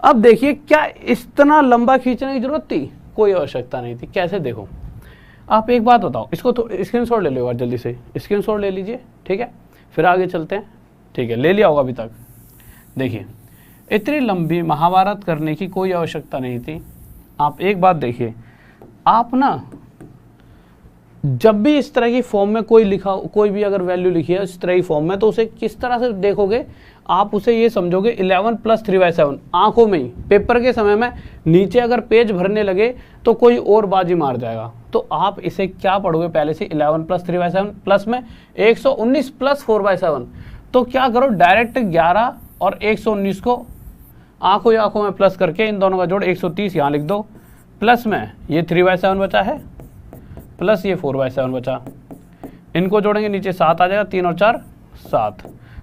अब देखिए, क्या इतना लंबा खींचने की जरूरत थी, कोई आवश्यकता नहीं थी। कैसे, देखो आप एक बात बताओ, इसको तो स्क्रीनशॉट ले लो यार, जल्दी से स्क्रीनशॉट ले लीजिए, ठीक है, फिर आगे चलते हैं, ठीक है, ले लिया होगा अभी तक। देखिए, इतनी लंबी महाभारत करने की कोई आवश्यकता नहीं थी। आप एक बात देखिए, आप ना जब भी इस तरह की फॉर्म में कोई भी अगर वैल्यू लिखी है इस तरह की फॉर्म में, तो उसे किस तरह से देखोगे आप, उसे ये समझोगे 11 + 3/7 आंखों में ही, पेपर के समय में नीचे अगर पेज भरने लगे तो कोई और बाजी मार जाएगा। तो आप इसे क्या पढ़ोगे पहले से, 11 + 3/7 प्लस में 119 + 4/7। तो क्या करो, डायरेक्ट 11 और 119 को आंखों ही आंखों में प्लस करके इन दोनों का जोड़ 130 यहाँ लिख दो, प्लस में ये 3/7 बचा है, प्लस ये 4/7 बचा, इनको जोड़ेंगे नीचे 7 आ जाएगा, 3 और 4 7,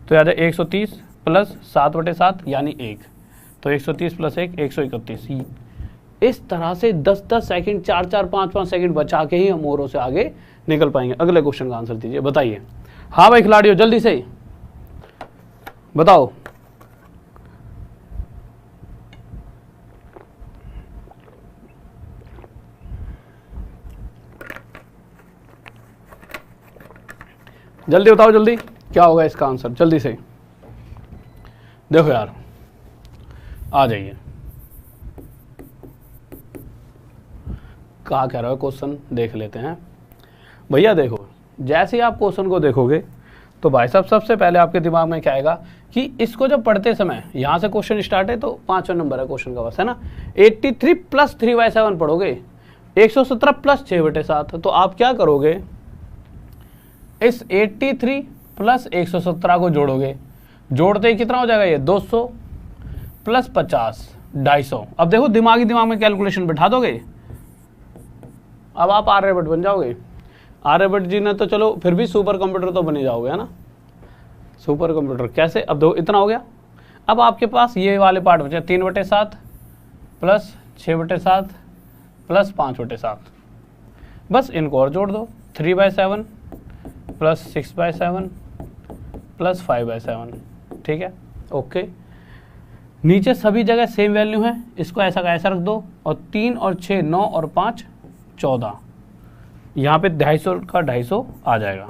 तो आ जाए 130 + 7/7 यानी 1, तो 130 + 1 131। इस तरह से 10-10 सेकंड, 4-4 5-5 सेकंड बचा के ही हम औरों से आगे निकल पाएंगे। अगले क्वेश्चन का आंसर दीजिए, बताइए। हाँ भाई खिलाड़ियों, जल्दी से बताओ। जल्दी बताओ, जल्दी क्या होगा इसका आंसर, जल्दी से देखो यार, आ जाइए। कहा कह रहा है क्वेश्चन, देख लेते हैं भैया। देखो, जैसे ही आप क्वेश्चन को देखोगे तो भाई साहब सबसे पहले आपके दिमाग में क्या आएगा कि इसको जब पढ़ते समय, यहाँ से क्वेश्चन स्टार्ट है तो 5वां नंबर है क्वेश्चन का, बस है ना। 83 + 3/7 पढ़ोगे, 117 + 6/7। तो आप क्या करोगे, इस 83 + 117 को जोड़ोगे, जोड़ते ही कितना हो जाएगा, ये 200 + 50 250। अब देखो दिमाग में कैलकुलेशन बैठा दोगे, अब आप आर्यभट्ट बन जाओगे। आर्यभट्ट जी ने तो चलो फिर भी सुपर कंप्यूटर तो बने जाओगे, है ना। सुपर कंप्यूटर कैसे, अब देखो इतना हो गया। अब आपके पास ये वाले पार्ट बचे 3/7 + 6/7 + 5/7, बस इनको और जोड़ दो, 3/7 प्लस 6/7 प्लस 5/7, ठीक है, ओके। नीचे सभी जगह सेम वैल्यू है, इसको ऐसा का ऐसा रख दो, और 3 और 6 9 और 5 14, यहाँ पे 250 का 250 आ जाएगा।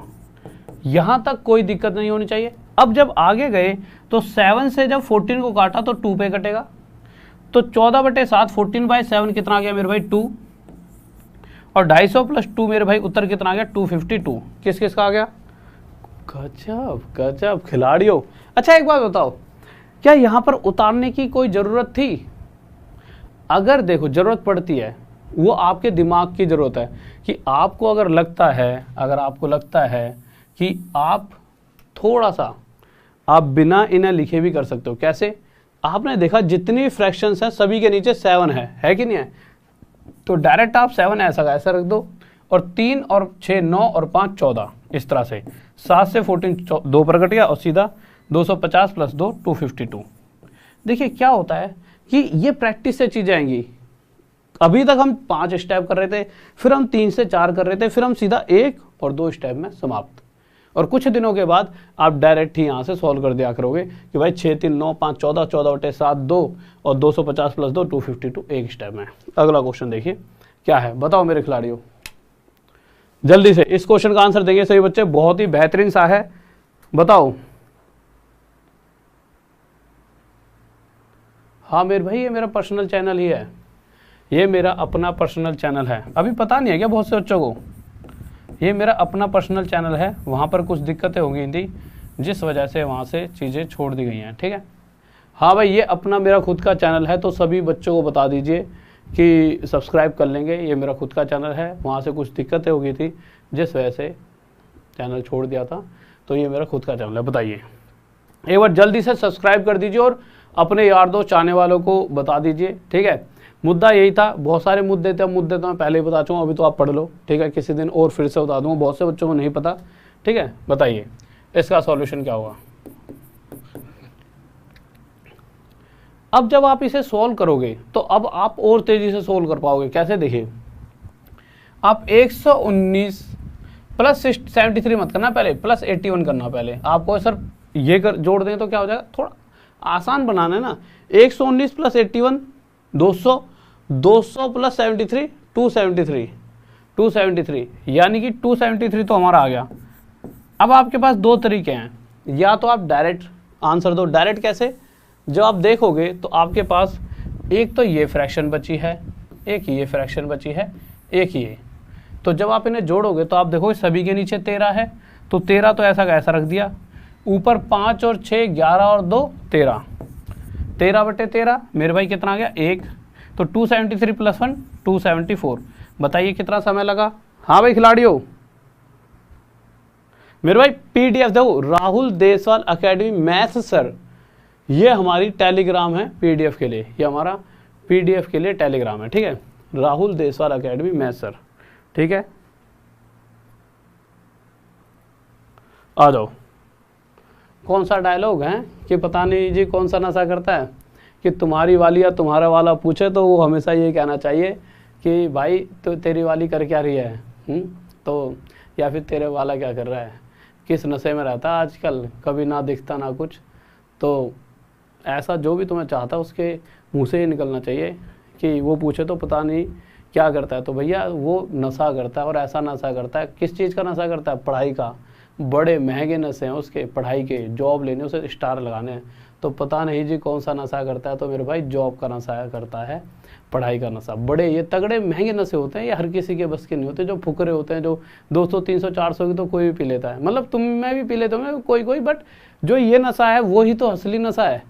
यहाँ तक कोई दिक्कत नहीं होनी चाहिए। अब जब आगे गए तो 7 से जब 14 को काटा तो 2 पे कटेगा, तो 14/7 14/7 कितना आ गया मेरे भाई 2, और 250 प्लस 2 मेरे भाई उत्तर कितना आ गया 252। किस किस का आ गया? गजब गजब खिलाड़ियों। अच्छा एक बात बताओ, क्या यहाँ पर उतारने की कोई ज़रूरत थी? अगर देखो ज़रूरत पड़ती है, वो आपके दिमाग की ज़रूरत है कि आपको अगर आपको लगता है कि आप थोड़ा सा आप बिना इन्हें लिखे भी कर सकते हो। कैसे? आपने देखा जितनी फ्रैक्शंस हैं सभी के नीचे 7 है कि नहीं है? तो डायरेक्ट आप 7 ऐसा का ऐसा रख दो, और 3 और 6 9 और 5 14, इस तरह से 7 से 14 2 पर कट गया, और सीधा 250 प्लस 2 252। देखिए क्या होता है कि ये प्रैक्टिस से चीज़ें आएंगी। अभी तक हम 5 स्टेप कर रहे थे, फिर हम 3 से 4 कर रहे थे, फिर हम सीधा 1 और 2 स्टेप में समाप्त। और कुछ दिनों के बाद आप डायरेक्ट ही यहाँ से सॉल्व कर दिया करोगे कि भाई 6 3 9 5 14 14/7 2 और 250 प्लस 2 252 एक स्टेप में। अगला क्वेश्चन देखिए क्या है, बताओ मेरे खिलाड़ियों, जल्दी से इस क्वेश्चन का आंसर देंगे सभी बच्चे, बहुत ही बेहतरीन सा है, बताओ। हाँ मेरे भाई, ये मेरा पर्सनल चैनल ही है, ये मेरा अपना पर्सनल चैनल है। अभी पता नहीं है क्या बहुत से बच्चों को? ये मेरा अपना पर्सनल चैनल है, वहाँ पर कुछ दिक्कतें हो गई थी जिस वजह से वहाँ से चीज़ें छोड़ दी गई हैं, ठीक है। हाँ भाई, ये अपना मेरा खुद का चैनल है, तो सभी बच्चों को बता दीजिए कि सब्सक्राइब कर लेंगे। ये मेरा खुद का चैनल है, वहाँ से कुछ दिक्कतें हो गई थी जिस वजह से चैनल छोड़ दिया था, तो ये मेरा खुद का चैनल है। बताइए, एक बार जल्दी से सब्सक्राइब कर दीजिए और अपने यार दोस्त चाहने वालों को बता दीजिए, ठीक है। मुद्दा यही था, बहुत सारे मुद्दे थे, मुद्दे तो मैं पहले ही बता चुका हूँ, अभी तो आप पढ़ लो, ठीक है। किसी दिन और फिर से बता दूंगा, बहुत से बच्चों को नहीं पता, ठीक है। बताइए इसका सॉल्यूशन क्या होगा। अब जब आप इसे सोल्व करोगे तो अब आप और तेजी से सोल्व कर पाओगे। कैसे? देखिए, आप 119 प्लस 73 मत करना पहले, प्लस 81 करना पहले। आपको सर ये जोड़ दें तो क्या हो जाएगा, थोड़ा आसान बनाना है ना। 119 प्लस 81 200, 200 प्लस 73 273, यानी कि 273 तो हमारा आ गया। अब आपके पास दो तरीके हैं, या तो आप डायरेक्ट आंसर दो। डायरेक्ट कैसे? जब आप देखोगे तो आपके पास एक तो ये फ्रैक्शन बची है, एक ये फ्रैक्शन बची है, एक ये। तो जब आप इन्हें जोड़ोगे तो आप देखोगे सभी के नीचे 13 है, तो 13 तो ऐसा का ऐसा रख दिया, ऊपर 5 और 6 11 और 2 13, 13/13 मेरे भाई कितना आ गया 1। तो 273 प्लस 1 274। बताइए कितना समय लगा? हाँ भाई खिलाड़ियों, मेरे भाई पीडीएफ देखो, Rahul Deswal academy maths sir, ये हमारी टेलीग्राम है पीडीएफ के लिए, ये हमारा पीडीएफ के लिए टेलीग्राम है, ठीक है। Rahul Deswal academy maths sir, ठीक है। आ जाओ। कौन सा डायलॉग है कि पता नहीं जी कौन सा नशा करता है, कि तुम्हारी वाली या तुम्हारा वाला पूछे तो वो हमेशा ये कहना चाहिए कि भाई तो तेरी वाली कर क्या रही है, तो या फिर तेरे वाला क्या कर रहा है, किस नशे में रहता है आजकल, कभी ना दिखता ना कुछ। तो ऐसा जो भी तुम्हें चाहता है उसके मुंह से ही निकलना चाहिए कि वो पूछे तो पता नहीं क्या करता है। तो भैया वो नशा करता है, और ऐसा नशा करता है। किस चीज़ का नशा करता है? पढ़ाई का। बड़े महंगे नशे हैं उसके, पढ़ाई के, जॉब लेने, उसे स्टार लगाने हैं। तो पता नहीं जी कौन सा नशा करता है, तो मेरे भाई जॉब का नशा करता है, पढ़ाई का नशा। बड़े ये तगड़े महंगे नशे होते हैं, ये हर किसी के बस के नहीं होते। जो फुकरे होते हैं, जो 200 300 400 की तो कोई भी पी लेता है, मतलब तुम मैं भी पी लेता हूँ, कोई, बट जो ये नशा है वो ही तो असली नशा है।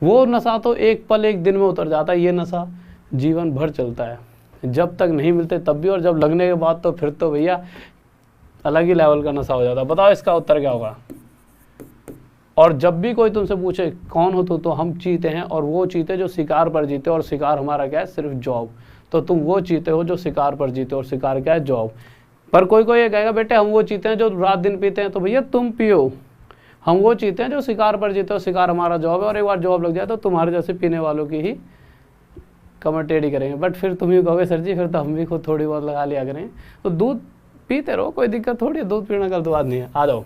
वो नशा तो एक पल एक दिन में उतर जाता है, ये नशा जीवन भर चलता है, जब तक नहीं मिलते तब भी, और जब लगने के बाद तो फिर तो भैया अलग ही लेवल का नशा हो जाता है। बताओ इसका उत्तर क्या होगा? और जब भी कोई तुमसे पूछे कौन हो तो हम चीते हैं, और वो चीते जो शिकार पर जीते, और शिकार हमारा क्या है? सिर्फ जॉब। तो तुम वो चीते हो जो शिकार पर जीते, और शिकार क्या है? जॉब। पर कोई ये कहेगा बेटे हम वो चीते हैं जो रात दिन पीते हैं, तो भैया तुम पियो। हम वो चीते हैं जो शिकार पर जीते, और शिकार हमारा जॉब है, और एक बार जॉब लग जाए तो तुम्हारे जैसे पीने वालों की ही कमर टेढ़ी करेंगे। बट फिर तुम ही कहोगे सर जी फिर तो हम भी खुद थोड़ी बहुत लगा लिया करें। तो दूध पीते रहो, कोई दिक्कत थोड़ी है, दूध पीना गलत बात नहीं है। आ जाओ,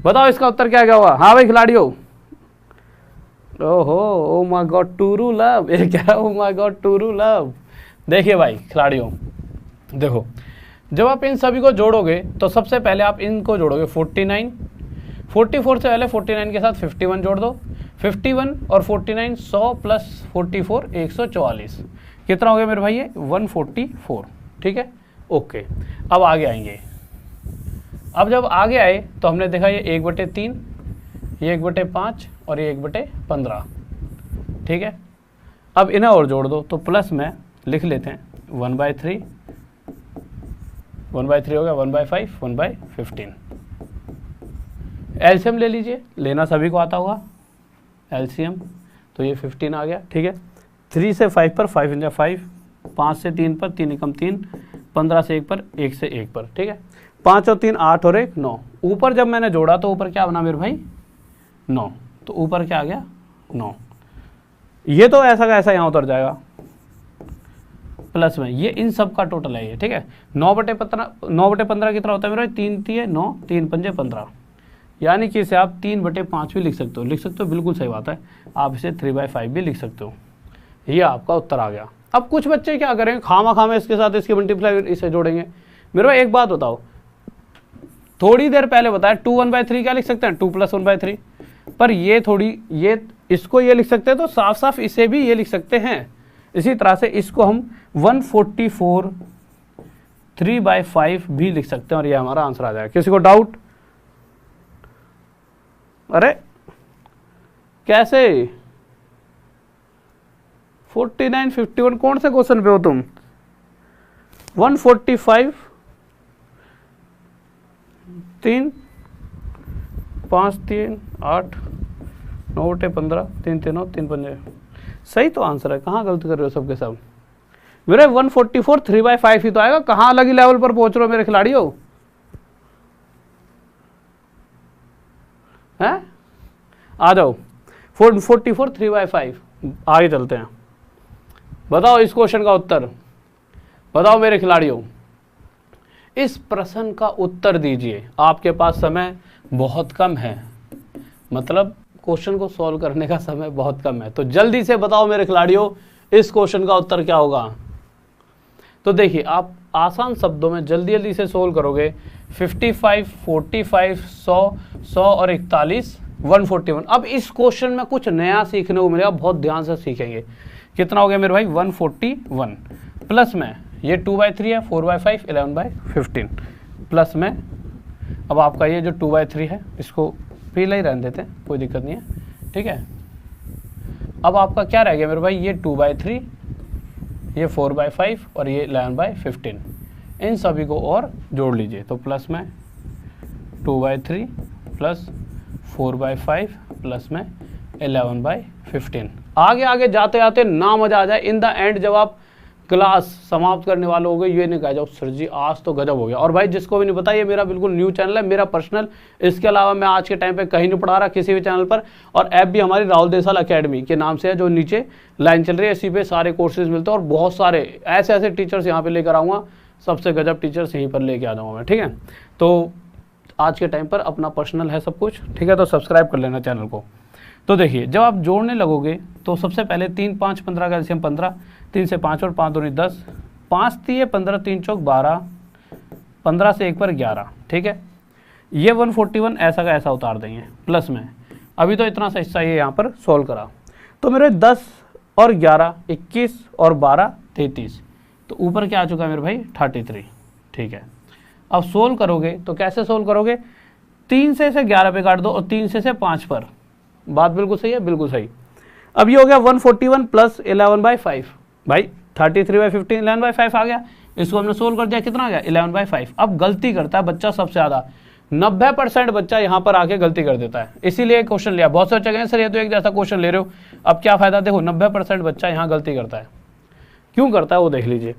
बताओ इसका उत्तर क्या क्या हुआ। हाँ भाई खिलाड़ियों, ओहो, oh my God true love, ये क्या, oh my God true love. देखिए भाई खिलाड़ियों, देखो जब आप इन सभी को जोड़ोगे तो सबसे पहले आप इनको जोड़ोगे 49, 44 से पहले 49 के साथ 51 जोड़ दो, 51 और 49 100 प्लस 44 144, कितना हो गया मेरे भाई ये 144, ठीक है ओके। अब आगे आएंगे, अब जब आगे आए तो हमने देखा ये 1/3, ये 1/5 और ये 1/15, ठीक है। अब इन्हें और जोड़ दो तो प्लस में लिख लेते हैं 1/3, 1/3 हो गया 1/5, 1/15। एलसीएम ले लीजिए, लेना सभी को आता होगा एलसीएम, तो ये 15 आ गया, ठीक है। 3 से 5 पर 5 × 5, 5 से 3 पर 3 × 3, 15 से 1 पर 1 से 1 पर, ठीक है। 5 और 3 8 और 1 9, ऊपर जब मैंने जोड़ा तो ऊपर क्या बना मेरे भाई 9, तो ऊपर क्या आ गया 9। ये तो ऐसा का ऐसा यहाँ उतर जाएगा, प्लस में ये इन सब का टोटल है ये, ठीक है। 9/15 कितना होता है मेरा 3 3 9, 3 5 15, यानी कि इसे आप 3/5 भी लिख सकते हो, बिल्कुल सही बात है। आप इसे 3/5 भी लिख सकते हो, ये आपका उत्तर आ गया। अब कुछ बच्चे क्या करेंगे, खामा इसके साथ इसके मल्टीप्लाई इसे जोड़ेंगे। मेरे भाई एक बात बताओ, थोड़ी देर पहले बताया 2 1/3 क्या लिख सकते हैं 2 + 1/3, पर ये थोड़ी ये इसको ये लिख सकते हैं तो साफ साफ इसे भी ये लिख सकते हैं। इसी तरह से इसको हम 144 3/5 भी लिख सकते हैं और ये हमारा आंसर आ जाएगा। किसी को डाउट? अरे कैसे 49 51 कौन से क्वेश्चन पे हो तुम? 145 3 5 3 8 9/15 3 3 9 3 5, सही तो आंसर है। कहाँ गलत कर रहे हो सबके सब? मेरे 144 3/5 ही तो आएगा, कहाँ अलग ही लेवल पर पहुंच रहे हो मेरे खिलाड़ियों हैं? आ जाओ 144 3/5, आगे चलते हैं। बताओ इस क्वेश्चन का उत्तर, बताओ मेरे खिलाड़ियों, इस प्रश्न का उत्तर दीजिए। आपके पास समय बहुत कम है, मतलब क्वेश्चन को सॉल्व करने का समय बहुत कम है, तो जल्दी से बताओ मेरे खिलाड़ियों इस क्वेश्चन का उत्तर क्या होगा। तो देखिए आप आसान शब्दों में जल्दी जल्दी से सोल्व करोगे। 55 45 100 100 और 41 141। अब इस क्वेश्चन में कुछ नया सीखने को मिलेगा, बहुत ध्यान से सीखेंगे। कितना हो गया मेरे भाई 141, प्लस में ये 2/3 है 4/5 11/15, प्लस में अब आपका ये जो 2/3 है इसको पीला ही रहने देते हैं, कोई दिक्कत नहीं है, ठीक है। अब आपका क्या रह गया मेरे भाई, ये 2/3, ये 4/5 और ये 11/15, इन सभी को और जोड़ लीजिए तो प्लस में 2/3 प्लस 4/5 प्लस में 11/15। आगे आगे जाते जाते ना मजा आ जाए, इन द एंड जब आप क्लास समाप्त करने वाले हो गए ये नहीं कहा जाओ सर जी आज तो गजब हो गया। और भाई जिसको भी नहीं पता, ये मेरा बिल्कुल न्यू चैनल है, मेरा पर्सनल, इसके अलावा मैं आज के टाइम पे कहीं नहीं पढ़ा रहा किसी भी चैनल पर। और ऐप भी हमारी राहुल देसवाल एकेडमी के नाम से है, जो नीचे लाइन चल रही है, इसी पे सारे कोर्सेज मिलते हैं और बहुत सारे ऐसे ऐसे टीचर्स यहाँ पे लेकर आऊँगा, सबसे गजब टीचर्स यहीं पर लेके आ जाऊँगा मैं, ठीक है। तो आज के टाइम पर अपना पर्सनल है सब कुछ, ठीक है, तो सब्सक्राइब कर लेना चैनल को। तो देखिए जब आप जोड़ने लगोगे तो सबसे पहले 3 5 15 का एलसीएम 15, 3 से 5 और 5 दूनी 10, 5 3 15 3 चौक 12, 15 से 1 पर 11, ठीक है। ये 141 ऐसा का ऐसा उतार देंगे, प्लस में अभी तो इतना सा हिस्सा ये यहाँ पर सोल्व करा, तो मेरे 10 और 11 21 और 12 33, तो ऊपर क्या आ चुका है मेरे भाई 33, ठीक है। अब सोल्व करोगे तो कैसे सोल्व करोगे, 3 से इसे 11 पे काट दो और 3 से इसे 5 पर, बात बिल्कुल सही है, बिल्कुल सही। अब ये हो गया 141 प्लस 11/5, भाई 33/15 11/5 आ गया, इसको हमने सोल्व कर दिया, कितना आ गया 11/5। अब गलती करता है बच्चा सबसे ज़्यादा, 90% बच्चा यहाँ पर आके गलती कर देता है, इसीलिए क्वेश्चन लिया। बहुत से बच्चे कहें सर ये तो एक जैसा क्वेश्चन ले रहे हो, अब क्या फ़ायदा, देखो 90% बच्चा यहाँ गलती करता है, क्यों करता है वो देख लीजिए।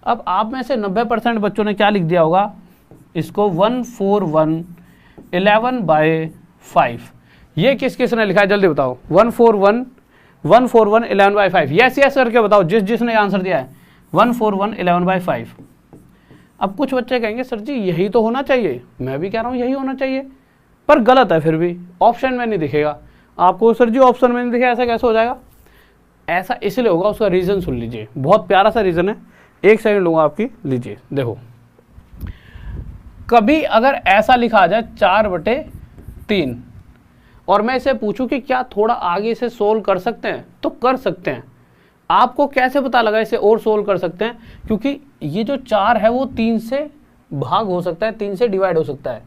अब आप में से 90% बच्चों ने क्या लिख दिया होगा, इसको 141 11/5, ये किस किस ने लिखा है जल्दी बताओ, 141 11/5, यस यस करके बताओ जिसने आंसर दिया है 141 11/5। अब कुछ बच्चे कहेंगे सर जी यही तो होना चाहिए, मैं भी कह रहा हूँ यही होना चाहिए, पर गलत है, फिर भी ऑप्शन में नहीं दिखेगा आपको। सर जी ऑप्शन में नहीं दिखेगा, ऐसा कैसे हो जाएगा? ऐसा इसलिए होगा, उसका रीज़न सुन लीजिए, बहुत प्यारा सा रीज़न है, 1 सेकंड लूँगा आपकी, लीजिए देखो। कभी अगर ऐसा लिखा आ जाए 4/3 और मैं इसे पूछूं कि क्या थोड़ा आगे से सोल्व कर सकते हैं, तो कर सकते हैं। आपको कैसे पता लगा इसे और सोल्व कर सकते हैं? क्योंकि ये जो 4 है वो 3 से भाग हो सकता है, 3 से डिवाइड हो सकता है।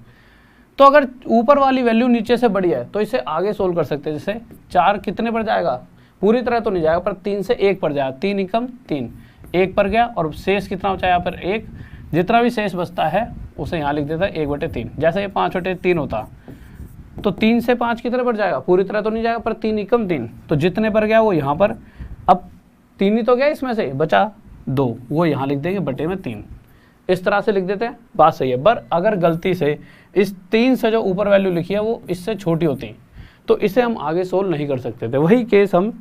तो अगर ऊपर वाली वैल्यू नीचे से बड़ी है तो इसे आगे सोल्व कर सकते हैं। जैसे 4 कितने पर जाएगा, पूरी तरह तो नहीं जाएगा, पर 3 से 1 पर जाएगा, 3 एकम 3, 1 पर गया, और शेष कितना बचा यहाँ पर 1, जितना भी शेष बचता है उसे यहाँ लिख देता है 1/3। जैसे ये 5/3 होता तो 3 से 5 कितने पर जाएगा, पूरी तरह तो नहीं जाएगा, पर 3 एकम 3, तो जितने पर गया वो यहाँ पर, अब 3 ही तो गया इसमें से, बचा 2, वो यहाँ लिख देंगे बटे में 3, इस तरह से लिख देते हैं, बात सही है। पर अगर गलती से इस 3 से जो ऊपर वैल्यू लिखी है वो इससे छोटी होती तो इसे हम आगे सोल्व नहीं कर सकते थे। वही केस हम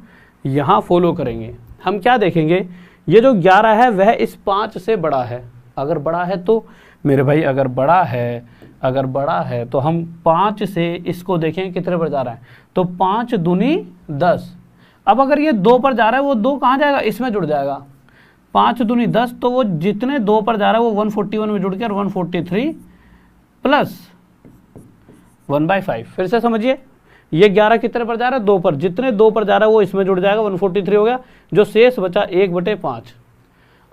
यहाँ फॉलो करेंगे। हम क्या देखेंगे, ये जो 11 है वह इस 5 से बड़ा है। अगर बड़ा है तो मेरे भाई, अगर बड़ा है तो हम 5 से इसको देखें कितने पर जा रहा है, तो 5 दूनी 10। अब अगर ये 2 पर जा रहा है, वो 2 कहाँ जाएगा, इसमें जुड़ जाएगा, 5 दूनी 10, तो वो जितने 2 पर जा रहा है वो 141 में जुड़ के, और 143 प्लस 1/5। फिर से समझिए, ये 11 कितने पर जा रहा है, 2 पर, जितने 2 पर जा रहा है वो इसमें जुड़ जाएगा, 143 हो गया, जो शेष बचा 1/5।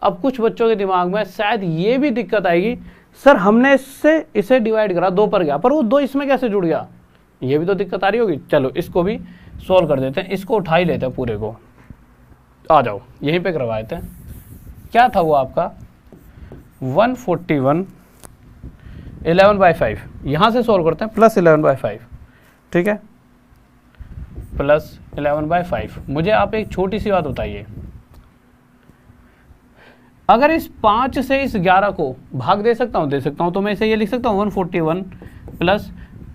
अब कुछ बच्चों के दिमाग में शायद ये भी दिक्कत आएगी, सर हमने इसे डिवाइड करा, 2 पर गया, पर वो 2 इसमें कैसे जुड़ गया, ये भी तो दिक्कत आ रही होगी। चलो इसको भी सॉल्व कर देते हैं, इसको उठा ही लेते हैं पूरे को, आ जाओ यहीं पे करवा देते हैं। क्या था वो आपका 141 11/5, यहाँ से सॉल्व करते हैं, प्लस 11/5, ठीक है, प्लस 11/5। मुझे आप एक छोटी सी बात बताइए, अगर इस 5 से इस 11 को भाग दे सकता हूँ, तो मैं इसे ये लिख सकता हूँ 141 प्लस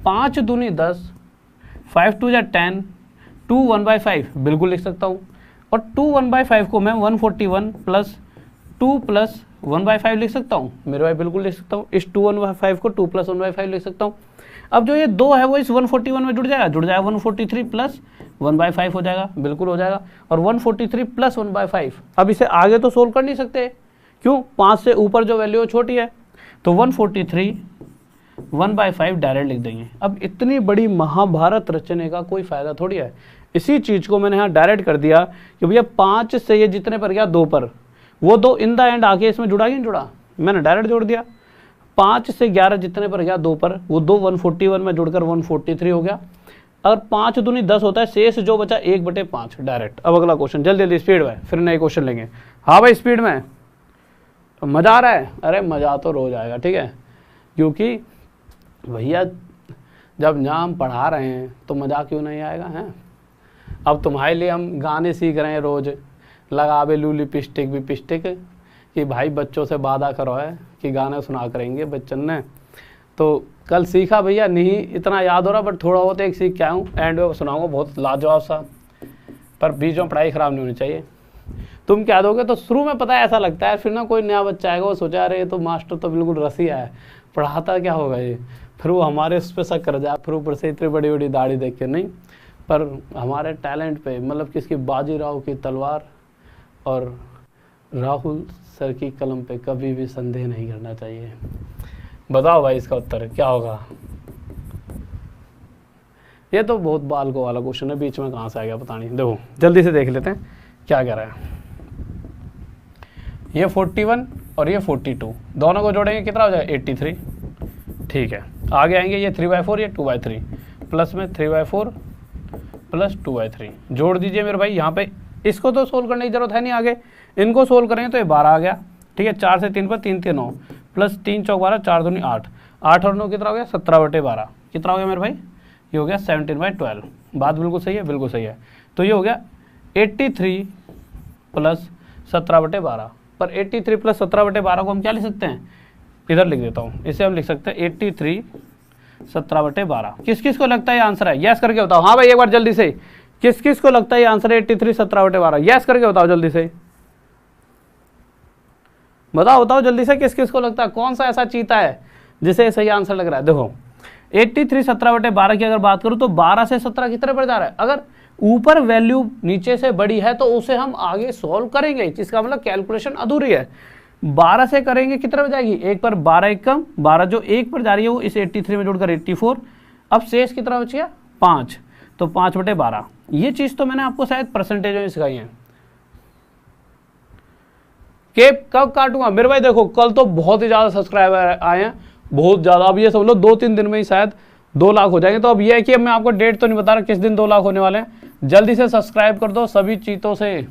5 दूनी 10, 5 2 10, 2 1/5 बिल्कुल लिख सकता हूँ, और 2 1/5 को मैं 141 प्लस 2 प्लस 1/5 लिख सकता हूँ मेरे भाई, बिल्कुल लिख सकता हूँ। इस 2 1/5 को 2 प्लस 1/5 लिख सकता हूँ। अब जो ये 2 है वो इस 141 में जुड़ जाएगा 143 प्लस 1/5 हो जाएगा, बिल्कुल हो जाएगा, और 143 प्लस 1/5। अब इसे आगे तो सोल्व कर नहीं सकते, क्यों, 5 से ऊपर जो वैल्यू छोटी है, तो 143 1/5 डायरेक्ट लिख देंगे। अब इतनी बड़ी महाभारत रचने का कोई फायदा थोड़ी है। इसी चीज को मैंने यहाँ डायरेक्ट कर दिया कि भैया 5 से ये जितने पर गया 2 पर, वो 2 इन द एंड आके इसमें जुड़ा कि नहीं जुड़ा, मैंने डायरेक्ट जोड़ दिया। 5 से 11 जितने पर गया 2 पर, वो 2 141 में जुड़कर 143 हो गया। अगर 5 दूनी 10 होता है, शेष जो बचा 1/5 डायरेक्ट। अब अगला क्वेश्चन, जल्दी जल्दी स्पीड में, फिर नए क्वेश्चन लेंगे। हाँ भाई स्पीड में, तो मजा आ रहा है, अरे मजा तो रोज आएगा, ठीक है, क्योंकि भैया जब नाम पढ़ा रहे हैं तो मजा क्यों नहीं आएगा है। अब तुम्हारे लिए हम गाने सीख रहे हैं रोज, लगावे लू लिपस्टिक विपिस्टिक, कि भाई बच्चों से वादा करो है कि गाने सुना करेंगे बच्चन ने। तो कल सीखा भैया, नहीं इतना याद हो रहा, बट थोड़ा बहुत एक सीख के आया हूँ, एंड में सुनाऊंगा बहुत लाजवाब सा, पर बीच में पढ़ाई ख़राब नहीं होनी चाहिए। तुम क्या दोगे, तो शुरू में पता है ऐसा लगता है, फिर ना कोई नया बच्चा आएगा, वो सोचा अरे ये तो मास्टर तो बिल्कुल रसिया है, पढ़ाता क्या होगा ये, फिर वो हमारे उस पर शक कर जाए, फिर ऊपर से इतनी बड़ी बड़ी दाढ़ी देख के। नहीं, पर हमारे टैलेंट पे, मतलब किसकी, बाजीराव की तलवार और राहुल सर की कलम पे कभी भी संदेह नहीं करना चाहिए। बताओ भाई इसका उत्तर क्या होगा। ये तो बहुत बालकों वाला क्वेश्चन है, बीच में कहाँ से आ गया पता नहीं। देखो जल्दी से देख लेते हैं क्या कह रहा है। ये 41 और ये 42, दोनों को जोड़ेंगे कितना हो जाएगा 83, ठीक है। आगे आएंगे ये 3/4, ये 2/3, प्लस में 3/4 प्लस 2/3, जोड़ दीजिए मेरे भाई। यहाँ पे इसको तो सोल्व करने की जरूरत है नहीं, आगे इनको सोल्व करेंगे तो ये 12 आ गया, ठीक है। 4 से 3 पर 3 3 9 प्लस 3 चौक 12, 4 दूनी 8, 8 और 9 कितना हो गया 17/12, कितना हो गया मेरे भाई, ये हो गया 17/12। बात बिल्कुल सही है, बिल्कुल सही है। तो ये हो गया 83 प्लस 17/12, पर 83 प्लस 17/12 को हम क्या लिख सकते हैं, इधर लिख देता हूँ, इसे हम लिख सकते हैं 83 17/12। किस किस को लगता है ये आंसर है, यस करके बताओ। हाँ भाई एक बार जल्दी से, किस किस को लगता है ये आंसर है 83 17/12, यस करके बताओ जल्दी से। बताओ बताओ जल्दी से, किस किस को लगता है कौन सा ऐसा चीता है जिसे सही आंसर लग रहा है। देखो 83 17/12 की अगर बात करूं तो 12 से 17 कितने पर जा रहा है, अगर ऊपर वैल्यू नीचे से बड़ी है तो उसे हम आगे सॉल्व करेंगे, जिसका मतलब कैलकुलेशन अधूरी है। 12 से करेंगे कितने पर जाएगी, 1 पर 12 एक कम, 12 जो 1 पर जा रही है वो इस 83 में जोड़कर 84। अब शेष कितना बच गया 5, तो 5/12। ये चीज तो मैंने आपको शायद परसेंटेज में सिखाई है। केप कब काटूंगा मेरे भाई, देखो कल तो बहुत ही ज्यादा सब्सक्राइबर आए हैं, बहुत ज्यादा। अब ये समझ लो 2-3 दिन में ही शायद 2 लाख हो जाएंगे। तो अब ये है कि अब मैं आपको डेट तो नहीं बता रहा किस दिन 2 लाख होने वाले हैं। जल्दी से सब्सक्राइब कर दो, सभी चीतों से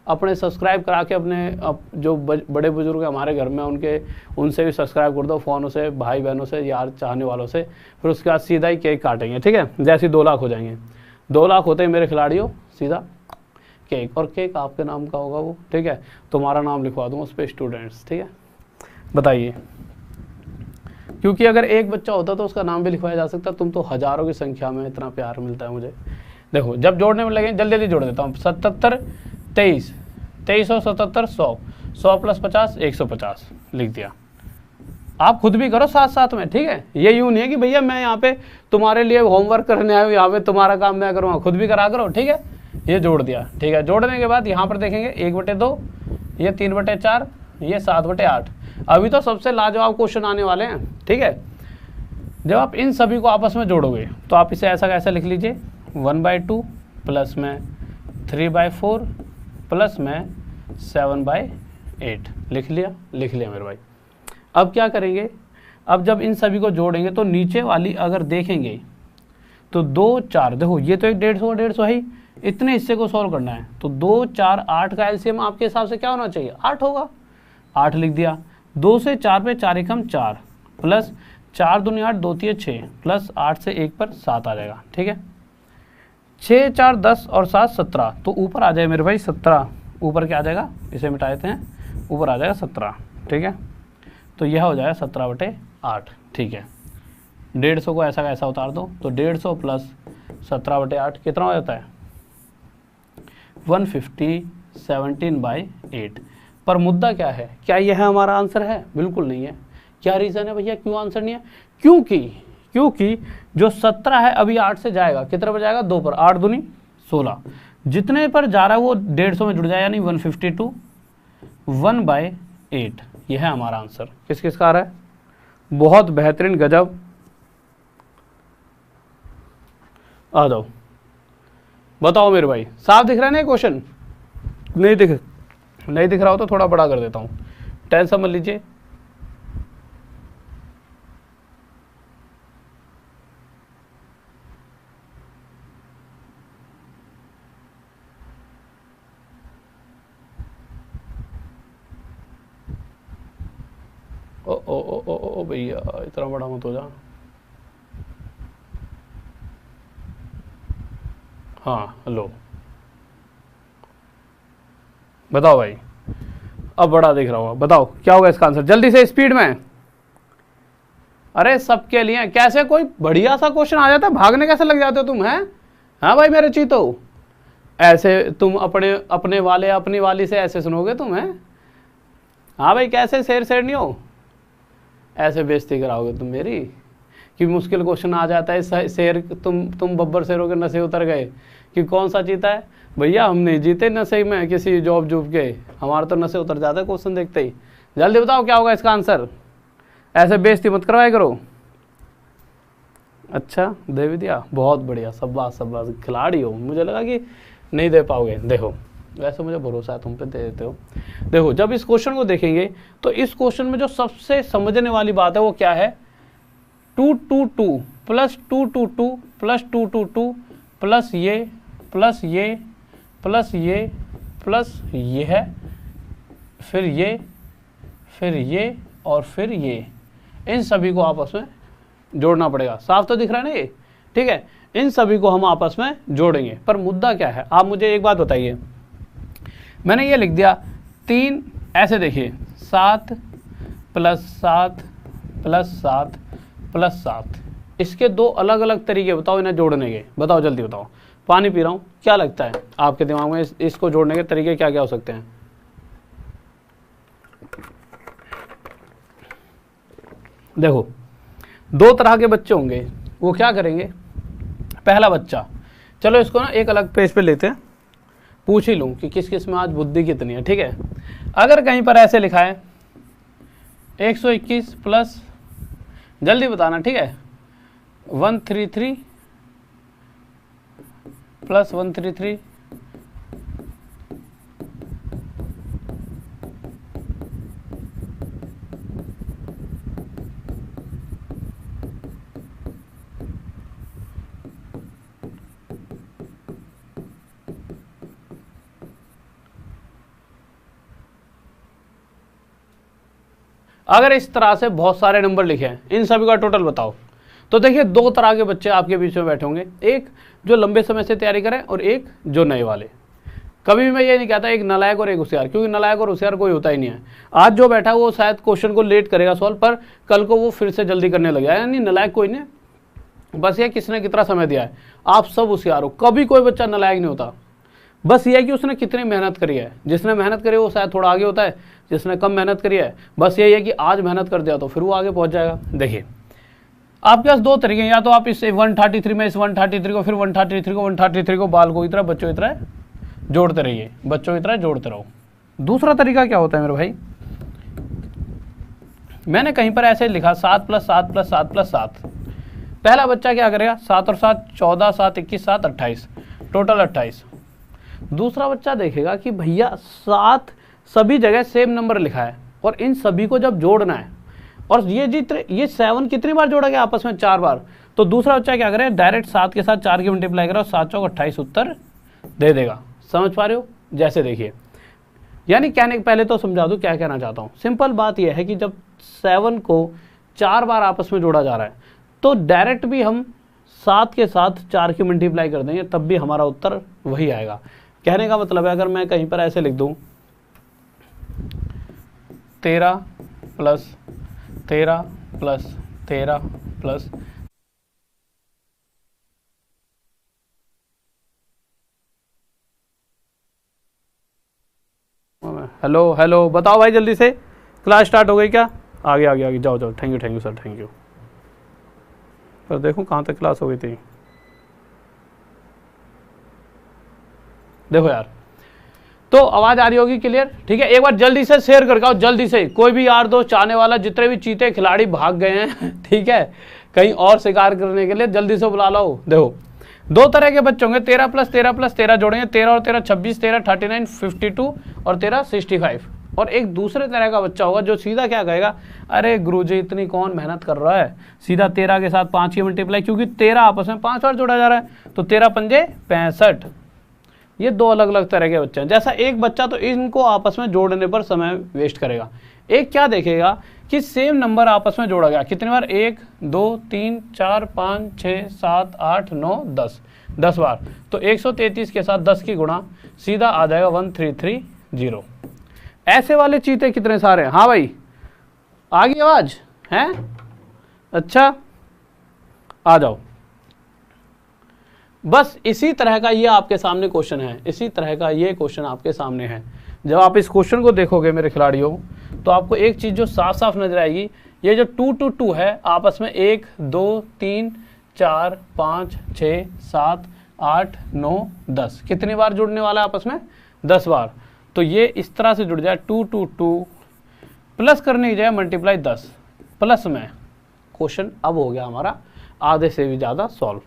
अपने सब्सक्राइब करा के अपने जो बड़े बुजुर्ग हमारे घर में उनसे भी सब्सक्राइब कर दो, फ़ोनों से, भाई बहनों से, यार चाहने वालों से। फिर उसके बाद सीधा ही केक काटेंगे, ठीक है, जैसे ही 2 लाख हो जाएंगे। 2 लाख होते हैं मेरे खिलाड़ियों सीधा केक, और केक आपके नाम का होगा वो, ठीक है, तुम्हारा नाम लिखवा दूंगा उस पर स्टूडेंट्स, ठीक है। बताइए, क्योंकि अगर एक बच्चा होता तो उसका नाम भी लिखवाया जा सकता, तुम तो हजारों की संख्या में, इतना प्यार मिलता है मुझे। देखो जब जोड़ने में लगे जल्दी जल्दी जोड़ देता हूँ। 77 23 2377 100 100 + 50 150 लिख दिया। आप खुद भी करो साथ साथ में, ठीक है। ये यूं नहीं है कि भैया मैं यहाँ पे तुम्हारे लिए होमवर्क करने आया हूँ, यहाँ पे तुम्हारा काम मैं करूँगा, खुद भी करा करो, ठीक है। ये जोड़ दिया, ठीक है। जोड़ने के बाद यहाँ पर देखेंगे 1/2, ये 3/4, ये 7/8। अभी तो सबसे लाजवाब क्वेश्चन आने वाले हैं, ठीक है। जब आप इन सभी को आपस में जोड़ोगे तो आप इसे ऐसा कैसे लिख लीजिए, 1/2 प्लस में 3/4 प्लस में 7/8 लिख लिया मेरे भाई। अब क्या करेंगे, अब जब इन सभी को जोड़ेंगे तो नीचे वाली अगर देखेंगे तो 2 4, देखो ये तो एक 150 है ही, इतने हिस्से को सॉल्व करना है। तो 2 4 8 का एलसीएम आपके हिसाब से क्या होना चाहिए, 8 होगा, 8 लिख दिया। 2 से 4 पे 4 एकम 4 प्लस 4 दूनी 8 2 3 6 प्लस 8 से 1 पर 7 आ जाएगा, ठीक है। 6 4 10 और 7 17, तो ऊपर आ जाए मेरे भाई 17, ऊपर क्या आ जाएगा, इसे मिटा देते हैं, ऊपर आ जाएगा 17, ठीक है। तो यह हो जाएगा 17/8, ठीक है। 150 को ऐसा का ऐसा उतार दो, तो 150 प्लस 17/8 कितना हो जाता है, 150 17/8। पर मुद्दा क्या है, क्या यह हमारा आंसर है, बिल्कुल नहीं है। क्या रीज़न है भैया, क्यों आंसर नहीं है, क्योंकि जो 17 है अभी 8 से जाएगा, कितने पर जाएगा, 2 पर, 8 दूनी 16, जितने पर जा रहा है वो 150 में जुड़ जाए, यानी 152 1/8। यह है हमारा आंसर। किस किस का आ रहा है, बहुत बेहतरीन, गजब। आ जाओ बताओ मेरे भाई, साफ दिख रहा है ना क्वेश्चन, नहीं दिख रहा हो तो थोड़ा बड़ा कर देता हूँ, टेंशन मत लीजिए। ओ भैया इतना बड़ा मत हो जा। हाँ हेलो, बताओ भाई, अब बड़ा दिख रहा होगा, बताओ क्या होगा इसका आंसर, जल्दी से स्पीड में। अरे सबके लिए, कैसे कोई बढ़िया सा क्वेश्चन आ जाता है भागने कैसे लग जाते हो तुम, हैं? हाँ भाई मेरे चीतो, ऐसे तुम अपने वाले अपनी वाली से ऐसे सुनोगे तुम, हैं? हाँ भाई कैसे शेर नहीं हो, ऐसे बेइज्जती कराओगे तुम मेरी, कि मुश्किल क्वेश्चन आ जाता है शेर, तुम बब्बर शेरों के नशे उतर गए कि कौन सा जीता है। भैया हम नहीं जीते नशे में किसी जॉब के, हमारा तो नशे उतर जाता है क्वेश्चन देखते ही। जल्दी बताओ क्या होगा इसका आंसर, ऐसे बेइज्जती मत करवाया करो। अच्छा दे भी दिया, बहुत बढ़िया, शाबाश खिलाड़ी हो, मुझे लगा कि नहीं दे पाओगे। देखो वैसे मुझे भरोसा है तुम पे, दे देते हो। देखो जब इस क्वेश्चन को देखेंगे तो इस क्वेश्चन में जो सबसे समझने वाली बात है वो क्या है, 2 2 2 प्लस 2 2 2 प्लस 2 2 2 प्लस ये प्लस ये प्लस ये प्लस ये है, फिर ये और फिर ये, इन सभी को आपस में जोड़ना पड़ेगा। साफ तो दिख रहा है ना ये, ठीक है। इन सभी को हम आपस में जोड़ेंगे, पर मुद्दा क्या है, आप मुझे एक बात बताइए। मैंने ये लिख दिया 3, ऐसे देखिए 7 + 7 + 7 + 7, इसके 2 अलग अलग तरीके बताओ इन्हें जोड़ने के, बताओ जल्दी बताओ। पानी पी रहा हूँ, क्या लगता है आपके दिमाग में इसको जोड़ने के तरीके क्या क्या हो सकते हैं? देखो दो तरह के बच्चे होंगे, वो क्या करेंगे। पहला बच्चा, चलो इसको ना एक अलग पेज पे लेते हैं, पूछ ही लूँ कि किस किस में आज बुद्धि कितनी है, ठीक है। अगर कहीं पर ऐसे लिखा है 121 प्लस, जल्दी बताना, ठीक है, 133 प्लस 133 अगर इस तरह से बहुत सारे नंबर लिखे हैं, इन सभी का टोटल बताओ। तो देखिए दो तरह के बच्चे आपके बीच में बैठे होंगे, एक जो लंबे समय से तैयारी करें और एक जो नए वाले। कभी भी मैं ये नहीं कहता एक नालायक और एक होशियार, क्योंकि नालायक और होशियार कोई होता ही नहीं है। आज जो बैठा है वो शायद क्वेश्चन को लेट करेगा सॉल्व, पर कल को वो फिर से जल्दी करने लगेगा, यानी नालायक कोई नहीं। बस ये किसने कितना समय दिया है, आप सब होशियार हो, कभी कोई बच्चा नालायक नहीं होता। बस ये है कि उसने कितनी मेहनत करी है, जिसने मेहनत करी वो शायद थोड़ा आगे होता है, जिसने कम मेहनत करी है बस यही है कि आज मेहनत कर दिया तो फिर वो आगे पहुंच जाएगा। देखिए आपके पास दो तरीके हैं, या तो आप इस 133 में इस 133 को, फिर 133 को बाल को इतना बच्चों इतना जोड़ते रहिए, बच्चों इतना जोड़ते रहो। दूसरा तरीका क्या होता है मेरे भाई, मैंने कहीं पर ऐसे लिखा 7 + 7 + 7 + 7। पहला बच्चा क्या करेगा, 7 और 7 14, 7 21 7 28, टोटल 28। दूसरा बच्चा देखेगा कि भैया 7 सभी जगह सेम नंबर लिखा है और इन सभी को जब जोड़ना है, और ये 7 कितनी बार जोड़ा गया आपस में, 4 बार। तो दूसरा बच्चा क्या करे, डायरेक्ट 7 के साथ 4 की मल्टीप्लाई करा और 7 चौक 28 उत्तर दे देगा। समझ पा रहे हो, जैसे देखिए, यानी कहने के पहले तो समझा दूं क्या कहना चाहता हूं। सिंपल बात यह है कि जब 7 को 4 बार आपस में जोड़ा जा रहा है तो डायरेक्ट भी हम 7 के साथ 4 की मल्टीप्लाई कर देंगे तब भी हमारा उत्तर वही आएगा। कहने का मतलब है, अगर मैं कहीं पर ऐसे लिख दूं 13 + 13 + 13 + हेलो हेलो, बताओ भाई जल्दी से, क्लास स्टार्ट हो गई क्या? आगे आगे आगे जाओ जाओ, thank you sir, thank you. पर देखो कहाँ तक क्लास हो गई थी, देखो यार। तो आवाज़ आ रही होगी क्लियर, ठीक है। एक बार जल्दी से शेयर करके आओ, जल्दी से, कोई भी यार दोस्त चाहने वाला, जितने भी चीते खिलाड़ी भाग गए हैं ठीक है, कहीं और शिकार करने के लिए, जल्दी से बुला लो। देखो दो तरह के बच्चे होंगे, 13 + 13 + 13 जोड़ेंगे, 13 और 13 26, 13 39 52 और 13 65। और एक दूसरे तरह का बच्चा होगा जो सीधा क्या कहेगा, अरे गुरुजी इतनी कौन मेहनत कर रहा है, सीधा 13 के साथ 5 की मल्टीप्लाई, क्योंकि 13 आपस में 5 बार जोड़ा जा रहा है तो 13 पंजे 65। ये दो अलग अलग तरह के बच्चे हैं। जैसा एक बच्चा तो इनको आपस में जोड़ने पर समय वेस्ट करेगा, एक क्या देखेगा कि सेम नंबर आपस में जोड़ा गया कितनी बार, 1 2 3 4 5 6 7 8 9 10 बार। तो 133 के साथ 10 की गुणा सीधा आ जाएगा 1330। ऐसे वाले चीते कितने सारे हैं? हाँ भाई आ गई आवाज है, अच्छा आ जाओ। बस इसी तरह का ये आपके सामने क्वेश्चन है, इसी तरह का ये क्वेश्चन आपके सामने है। जब आप इस क्वेश्चन को देखोगे मेरे खिलाड़ियों, तो आपको एक चीज जो साफ साफ नजर आएगी, ये जो 2 to 2 है आपस में 1 2 3 4 5 6 7 8 9 10, कितनी बार जुड़ने वाला है आपस में? 10 बार। तो ये इस तरह से जुड़ जाए 2 to 2 प्लस करने की जगह मल्टीप्लाई 10 प्लस में, क्वेश्चन अब हो गया हमारा आधे से भी ज़्यादा सॉल्व।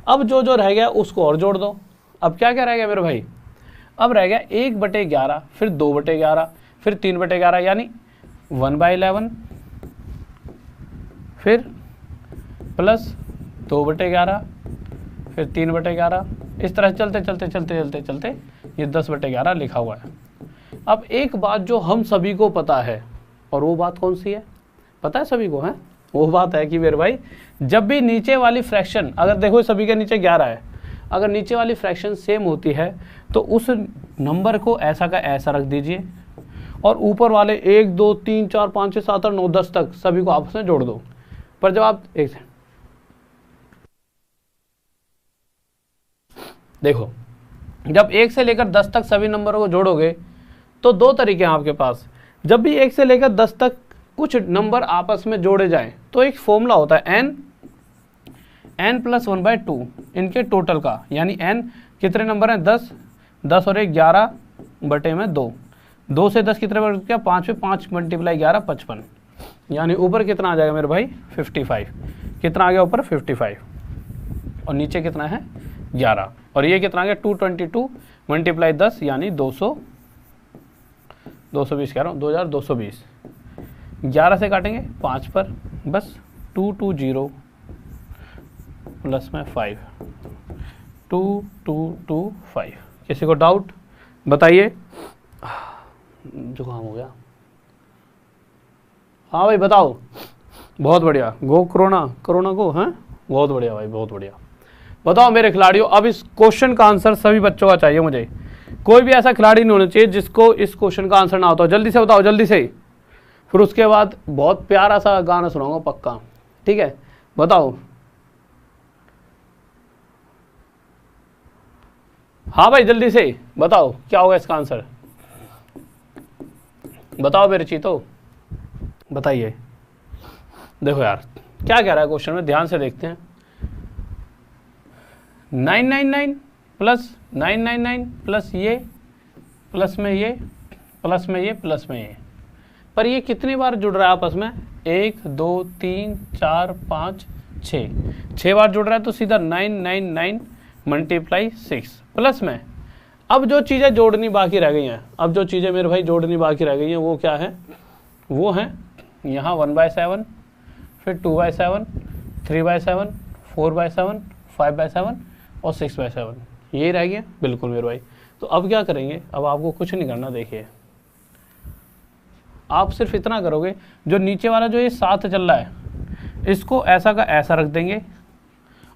अब जो जो रह गया उसको और जोड़ दो। अब क्या क्या रह गया मेरे भाई? अब रह गया 1/11, फिर 2/11, फिर 3/11, यानी 1/11, फिर प्लस 2/11, फिर 3/11, इस तरह चलते चलते चलते चलते चलते ये 10/11 लिखा हुआ है। अब एक बात जो हम सभी को पता है, और वो बात कौन सी है पता है सभी को? है वो बात है कि मेरे भाई जब भी नीचे वाली फ्रैक्शन, अगर देखो सभी के नीचे 11 है, अगर नीचे वाली फ्रैक्शन सेम होती है तो उस नंबर को ऐसा का ऐसा रख दीजिए और ऊपर वाले 1 2 3 4 5 6 7 8 9 10 तक सभी को आपस में जोड़ दो। पर जब आप देखो जब 1 से लेकर 10 तक सभी नंबरों को जोड़ोगे तो दो तरीके हैं आपके पास। जब भी 1 से लेकर 10 तक कुछ नंबर आपस में जोड़े जाएं तो एक फॉर्मूला होता है n प्लस 1/2 इनके टोटल का, यानी n कितने नंबर हैं 10, 10 और 1 11 बटे में 2, 2 से 10 कितने बढ़ गया 5 पे 5 मल्टीप्लाई 11 55, यानी ऊपर कितना आ जाएगा मेरे भाई 55, कितना आ गया ऊपर 55 और नीचे कितना है 11, और ये कितना आ गया 222 मल्टीप्लाई 10 यानी 220 कह रहा हूँ 2220, 11 से काटेंगे 5 पर बस 220 प्लस में 5 2225। किसी को डाउट बताइए? जुकाम हो गया। हाँ भाई बताओ। बहुत बढ़िया, गो कोरोना, कोरोना को हैं, बहुत बढ़िया भाई बहुत बढ़िया। बताओ मेरे खिलाड़ियों, अब इस क्वेश्चन का आंसर सभी बच्चों का चाहिए मुझे, कोई भी ऐसा खिलाड़ी नहीं होना चाहिए जिसको इस क्वेश्चन का आंसर ना होता हो। जल्दी से बताओ जल्दी से, फिर उसके बाद बहुत प्यारा सा गाना सुनाऊंगा पक्का, ठीक है? बताओ। हाँ भाई जल्दी से बताओ क्या होगा इसका आंसर, बताओ मेरे चीतो बताइए। देखो यार क्या कह रहा है क्वेश्चन में, ध्यान से देखते हैं। 999 प्लस 999 प्लस ये प्लस में ये प्लस में ये प्लस में ये, पर ये कितनी बार जुड़ रहा है आपस में 1 2 3 4 5 6 बार जुड़ रहा है, तो सीधा 999 मल्टीप्लाई 6 प्लस में। अब जो चीज़ें जोड़नी बाकी रह गई हैं, अब जो चीज़ें मेरे भाई जोड़नी बाकी रह गई हैं वो क्या है, वो है यहाँ 1/7, फिर 2/7, 3/7, 4/7, 5/7 और 6/7, यही रह गया बिल्कुल मेरे भाई। तो अब क्या करेंगे, अब आपको कुछ नहीं करना, देखिए आप सिर्फ इतना करोगे, जो नीचे वाला जो ये 7 चल रहा है इसको ऐसा का ऐसा रख देंगे,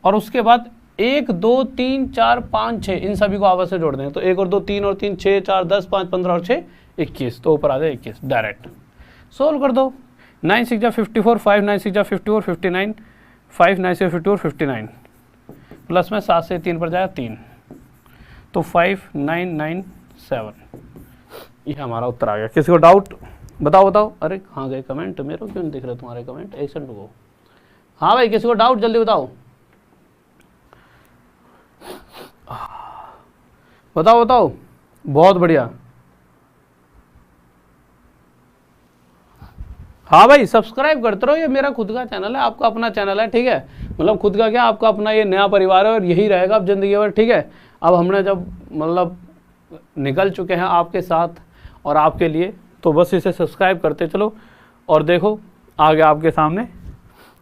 और उसके बाद 1 2 3 4 5 6 इन सभी को आपस में जोड़ देंगे। तो 1 और 2 3 और 3 6 4 10 5 15 और 6 21, तो ऊपर आ जाए 21, डायरेक्ट सोल्व कर दो। 9 6 जा 54, 5 9 6 जा 54 59, 5 9 से 54 59, प्लस में 7 से 3 पर जाएगा 3, तो 5997, ये हमारा उत्तर आ गया। किसी को डाउट? बताओ बताओ। अरे कहाँ गए कमेंट, मेरे को क्यों नहीं दिख रहे तुम्हारे कमेंट, एक सेकंड रुको। हाँ भाई किसी को डाउट जल्दी बताओ, बताओ बताओ। बहुत बढ़िया। हाँ भाई सब्सक्राइब करते रहो, ये मेरा खुद का चैनल है, आपका अपना चैनल है, ठीक है? मतलब खुद का क्या, आपका अपना ये नया परिवार है और यही रहेगा अब जिंदगी भर, ठीक है? अब हमने जब मतलब निकल चुके हैं आपके साथ और आपके लिए, तो बस इसे सब्सक्राइब करते चलो। और देखो आ गया आपके सामने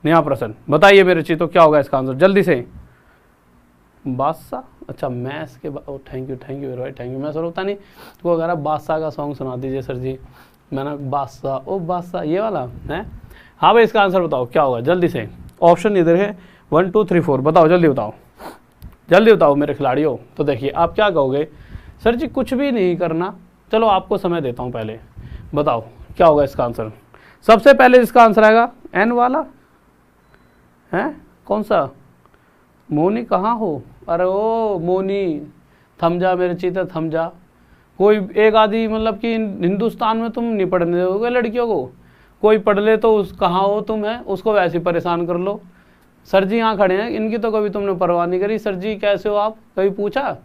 नया प्रश्न, बताइए मेरे चीज़, तो क्या होगा इसका आंसर जल्दी से। बादशाह, अच्छा मैथ्स के थैंक यू मेरे भाई, थैंक यू। मैं सर होता नहीं तो अगर आप बादशाह का सॉन्ग सुना दीजिए सर जी। मैंने बादशाह, ओ बादशाह, ये वाला है। हाँ भाई इसका आंसर बताओ क्या होगा जल्दी से, ऑप्शन इधर है 1 2 3 4, बताओ जल्दी बताओ, जल्दी बताओ मेरे खिलाड़ियों। तो देखिए आप क्या कहोगे, सर जी कुछ भी नहीं करना, चलो आपको समय देता हूँ, पहले बताओ क्या होगा इसका आंसर। सबसे पहले इसका आंसर आएगा एन वाला है, कौन सा? मोनी कहाँ हो? अरे ओ मोनी, थम जा मेरे चीते थम जा। कोई एक आदि मतलब कि हिंदुस्तान में तुम नहीं पढ़ने दोगे लड़कियों को, कोई पढ़ ले तो उस कहाँ हो तुम, है उसको वैसे ही परेशान कर लो। सर जी यहाँ खड़े हैं, इनकी तो कभी तुमने परवाह नहीं करी। सर जी कैसे हो आप, कभी पूछा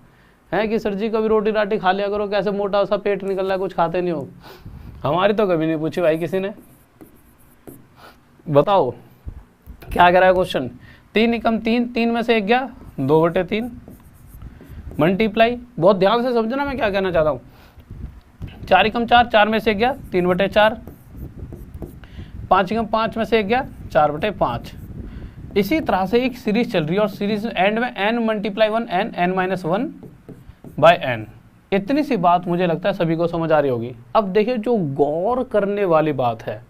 है कि सर जी कभी रोटी राटी खा लिया करो, कैसे मोटा सा पेट निकल रहा है, कुछ खाते नहीं हो? हमारी तो कभी नहीं पूछी भाई किसी ने। बताओ क्या कह रहा है क्वेश्चन। 3 एकम 3, 3 में से 1 गया 2/3 मल्टीप्लाई, बहुत ध्यान से समझना मैं क्या कहना चाहता हूँ। 4 एकम 4, 4 में से 1 गया 3/4, 5 एकम 5 में से 1 गया 4/5। इसी तरह से एक सीरीज चल रही है और सीरीज एंड में n मल्टीप्लाई 1 n-1/n। इतनी सी बात मुझे लगता है सभी को समझ आ रही होगी। अब देखिए जो गौर करने वाली बात है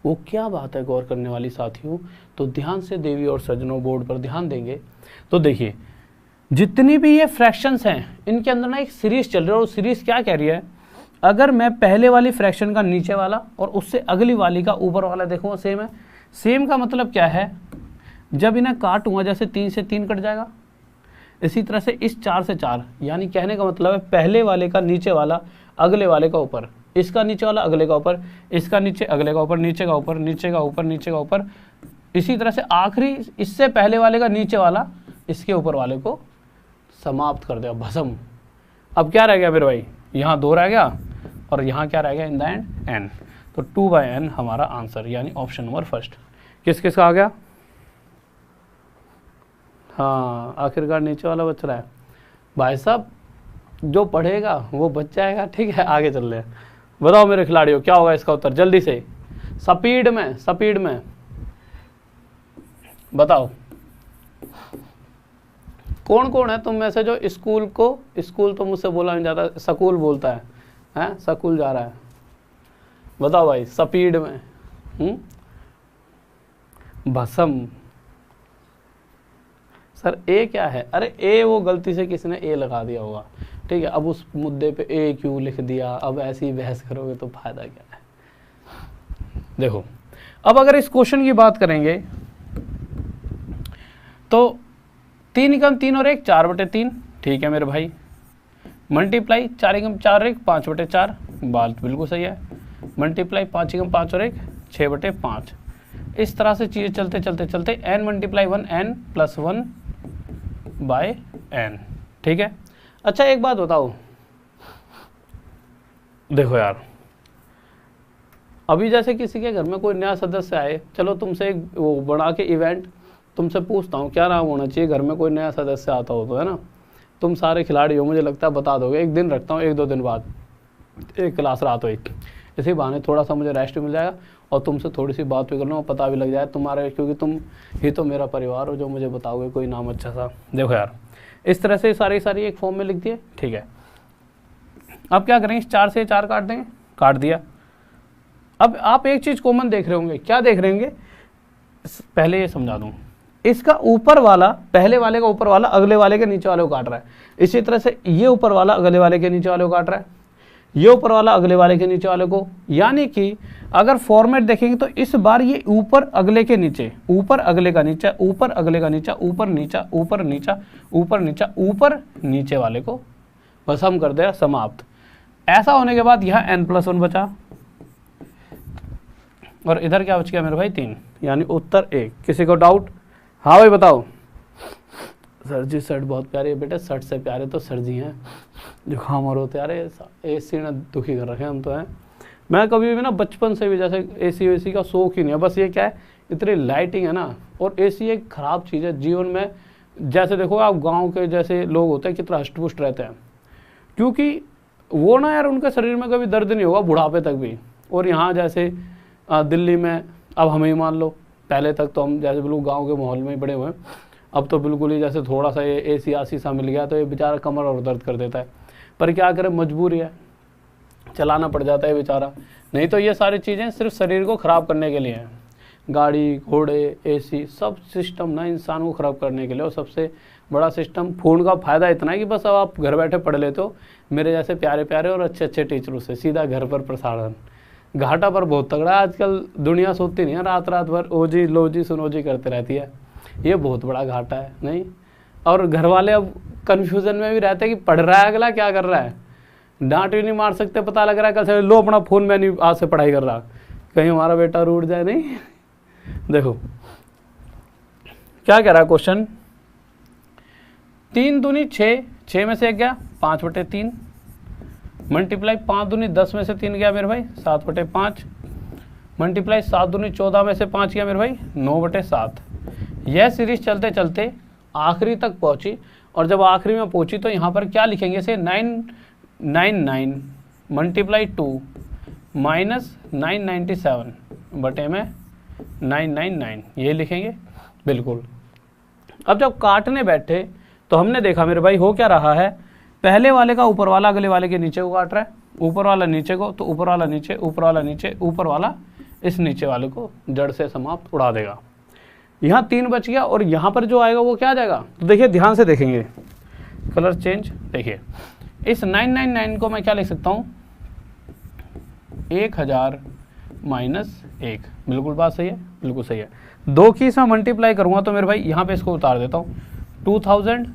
वो क्या बात है गौर करने वाली साथियों, तो ध्यान से देवी और सज्जनों बोर्ड पर ध्यान देंगे तो देखिए जितनी भी ये फ्रैक्शंस हैं इनके अंदर ना एक सीरीज चल रही है, और सीरीज क्या कह रही है, अगर मैं पहले वाली फ्रैक्शन का नीचे वाला और उससे अगली वाली का ऊपर वाला देखूंगा सेम है। सेम का मतलब क्या है, जब इन्हें काटूंगा जैसे 3 से 3 कट जाएगा, इसी तरह से इस 4 से 4, यानी कहने का मतलब है पहले वाले का नीचे वाला अगले वाले का ऊपर, इसका नीचे वाला अगले का ऊपर, इसका नीचे अगले का ऊपर, नीचे का ऊपर, नीचे का ऊपर, नीचे का ऊपर, इसी तरह से आखिरी इससे पहले वाले का नीचे वाला इसके ऊपर वाले को समाप्त कर दिया, भस्म। अब क्या रह गया मेरे भाई, यहाँ 2 रह गया और यहाँ क्या रह गया इन द एंड n। तो 2/n हमारा आंसर, यानी ऑप्शन नंबर फर्स्ट। किस किस का आ गया? हाँ, आखिरकार नीचे वाला बच रहा है। भाई साहब जो पढ़ेगा वो बच जाएगा, ठीक है। आगे चल रहे हैं, बताओ मेरे खिलाड़ियों क्या होगा इसका उत्तर, जल्दी से, स्पीड में बताओ। कौन कौन है तुम में से जो स्कूल तो मुझसे बोला नहीं जाता, स्कूल बोलता है स्कूल जा रहा है, बताओ भाई स्पीड में। भस्म। सर ए क्या है? अरे ए वो गलती से किसी ने ए लगा दिया होगा, ठीक है। अब उस मुद्दे पे ए क्यों लिख दिया, अब ऐसी बहस करोगे तो फायदा क्या है। देखो अब अगर इस क्वेश्चन की बात करेंगे तो 3 एकम 3 और 1 4/3, ठीक है मेरे भाई। मल्टीप्लाई 4 एकम 4 और 1 5/4, बात बिल्कुल सही है। मल्टीप्लाई 5 एकम 5 और 1 6/5। इस तरह से चीज़ें चलते चलते चलते n × 1 n + 1/n, ठीक है। अच्छा एक बात बताओ, देखो यार, अभी जैसे किसी के घर में कोई नया सदस्य आए, चलो तुमसे एक वो बना के इवेंट तुमसे पूछता हूँ, क्या नाम होना चाहिए घर में कोई नया सदस्य आता हो तो, है ना। तुम सारे खिलाड़ी हो, मुझे लगता है बता दोगे। एक दिन रखता हूँ, 1-2 दिन बाद एक क्लास रात हो, इसी बहाने थोड़ा सा मुझे रेस्ट मिल जाएगा और तुमसे थोड़ी सी बात भी कर लूँ, पता भी लग जाए तुम्हारे, क्योंकि तुम ही तो मेरा परिवार हो जो मुझे बताओगे कोई नाम अच्छा सा। देखो यार, इस तरह से सारी एक फॉर्म में लिख दिए, ठीक है। अब क्या करेंगे, 4 से 4 काट देंगे, काट दिया। अब आप एक चीज़ कॉमन देख रहे होंगे, क्या देख रहे होंगे, पहले ये समझा दूँ। इसका ऊपर वाला, पहले वाले का ऊपर वाला अगले वाले के नीचे वाले को काट रहा है। इसी तरह से ये ऊपर वाला अगले वाले के नीचे वाले को काट रहा है, ये ऊपर वाला अगले वाले के नीचे वाले को। यानी कि अगर फॉर्मेट देखेंगे तो इस बार ये ऊपर अगले के नीचे, ऊपर अगले का नीचा, ऊपर अगले का नीचा, ऊपर नीचा, ऊपर नीचा, ऊपर नीचा, ऊपर नीचे वाले को भस्म कर दिया, समाप्त। ऐसा होने के बाद यहाँ n+1 बचा और इधर क्या बच गया मेरे भाई 3, यानी उत्तर 1। किसी को डाउट? हाँ भाई बताओ। सर जी शर्ट बहुत प्यारी है बेटा, शर्ट से प्यारे तो सर जी हैं, जुकाम और होते यार, एसी ने दुखी कर रखे हम तो हैं। मैं कभी भी ना बचपन से भी जैसे एसी का शौक ही नहीं है, बस ये क्या है, इतनी लाइटिंग है ना, और एसी एक ख़राब चीज़ है जीवन में। जैसे देखो आप गांव के जैसे लोग होते हैं कितना हष्ट-पुष्ट रहते हैं, क्योंकि वो ना यार उनके शरीर में कभी दर्द नहीं होगा बुढ़ापे तक भी। और यहाँ जैसे दिल्ली में, अब हमें ही मान लो, पहले तक तो हम जैसे बिल्कुल गाँव के माहौल में ही बड़े हुए, अब तो बिल्कुल ही जैसे थोड़ा सा ये एसी आसी सा मिल गया तो ये बेचारा कमर और दर्द कर देता है। पर क्या करें, मजबूरी है, चलाना पड़ जाता है बेचारा। नहीं तो ये सारी चीज़ें सिर्फ शरीर को ख़राब करने के लिए हैं। गाड़ी, घोड़े, एसी, सब सिस्टम ना इंसान को ख़राब करने के लिए। और सबसे बड़ा सिस्टम फ़ोन का फ़ायदा इतना है कि बस अब आप घर बैठे पढ़ लेते हो मेरे जैसे प्यारे प्यारे और अच्छे अच्छे टीचरों से, सीधा घर पर प्रसारण। घाटा पर बहुत तगड़ा है आजकल, दुनिया सोती नहीं है, रात रात भर ओ जी लो जी सुनो जी करते रहती है, ये बहुत बड़ा घाटा है। नहीं, और घर वाले अब कन्फ्यूज़न में भी रहते हैं कि पढ़ रहा है अगला क्या कर रहा है, डांट भी नहीं मार सकते, पता लग रहा है कल से लो अपना फ़ोन, में नहीं आज से पढ़ाई कर रहा, कहीं हमारा बेटा रूठ जाए नहीं। देखो क्या कह रहा है क्वेश्चन, 3 दूनी 6, 6 में से गया 5/3, मल्टीप्लाई 5 दूनी 10 में से 3 गया मेरे भाई 7/5, मल्टीप्लाई 7 दूनी 14 में से 5 गया मेरे भाई 9/7। यह सीरीज चलते चलते आखिरी तक पहुंची, और जब आखिरी में पहुंची तो यहाँ पर क्या लिखेंगे, इसे 999 मल्टीप्लाई 2 माइनस 997 बटे में 999, ये लिखेंगे बिल्कुल। अब जब काटने बैठे तो हमने देखा मेरे भाई हो क्या रहा है, पहले वाले का ऊपर वाला अगले वाले के नीचे को काट रहा है, ऊपर वाला नीचे को, तो ऊपर वाला नीचे, ऊपर वाला नीचे, ऊपर वाला इस नीचे वाले को जड़ से समाप्त उड़ा देगा। यहाँ 3 बच गया, और यहाँ पर जो आएगा वो क्या आ जाएगा, तो देखिए ध्यान से देखेंगे, कलर चेंज। देखिए इस 999 को मैं क्या लिख सकता हूँ, 1000 माइनस 1, बिल्कुल बात सही है, बिल्कुल सही है। 2 की इसमें मल्टीप्लाई करूँगा तो मेरे भाई यहाँ पे इसको उतार देता हूँ, 2000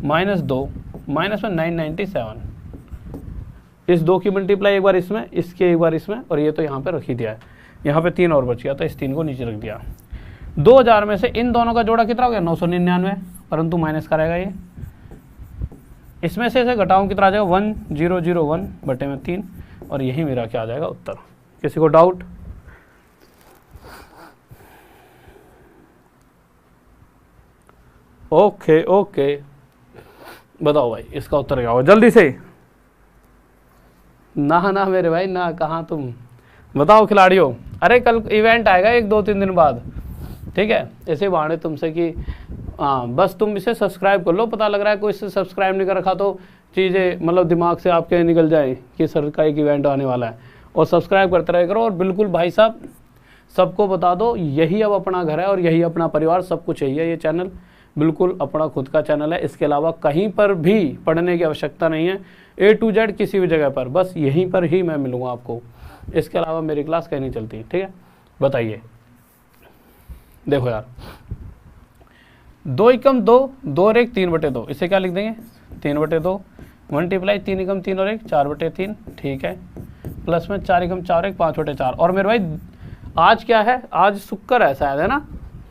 माइनस 2 माइनस में 997, इस 2 की मल्टीप्लाई एक बार इसमें, इसके एक बार इसमें, और ये तो यहाँ पे रख ही दिया है। यहाँ पे 3 और बच गया, तो इस 3 को नीचे रख दिया। 2000 में से इन दोनों का जोड़ा कितना हो गया? 999, परंतु माइनस करेगा ये। इसमें से इसे घटाऊँ कितना आ जाएगा? 1001 बटे में 3, और यही मेरा क्या आ जाएगा उत्तर। किसी को डाउट? ओके ओके, बताओ भाई इसका उत्तर क्या होगा जल्दी से। ना मेरे भाई ना, कहाँ तुम, बताओ खिलाड़ियों। अरे कल इवेंट आएगा 1-2-3 दिन बाद, ठीक है। ऐसे बहाने तुमसे कि हाँ बस तुम इसे सब्सक्राइब कर लो। पता लग रहा है कोई इसे सब्सक्राइब नहीं कर रखा तो चीज़ें मतलब दिमाग से आपके निकल जाए कि सर का एक इवेंट आने वाला है, और सब्सक्राइब करते रहे करो। और बिल्कुल भाई साहब सबको बता दो, यही अब अपना घर है और यही अपना परिवार, सब कुछ यही है। ये चैनल बिल्कुल अपना खुद का चैनल है, इसके अलावा कहीं पर भी पढ़ने की आवश्यकता नहीं है। A to Z किसी भी जगह पर, बस यहीं पर ही मैं मिलूँगा आपको। इसके अलावा मेरी क्लास कहीं नहीं चलती, ठीक है। बताइए, देखो यार, 2 एकम 2, 2 और 1 3/2, इसे क्या लिख देंगे? 3/2 मल्टीप्लाई 3 एकम 3 और 1 4/3, ठीक है। प्लस में 4 एकम 4 1 5/4। और मेरे भाई आज क्या है? आज शुक्र है शायद, है ना?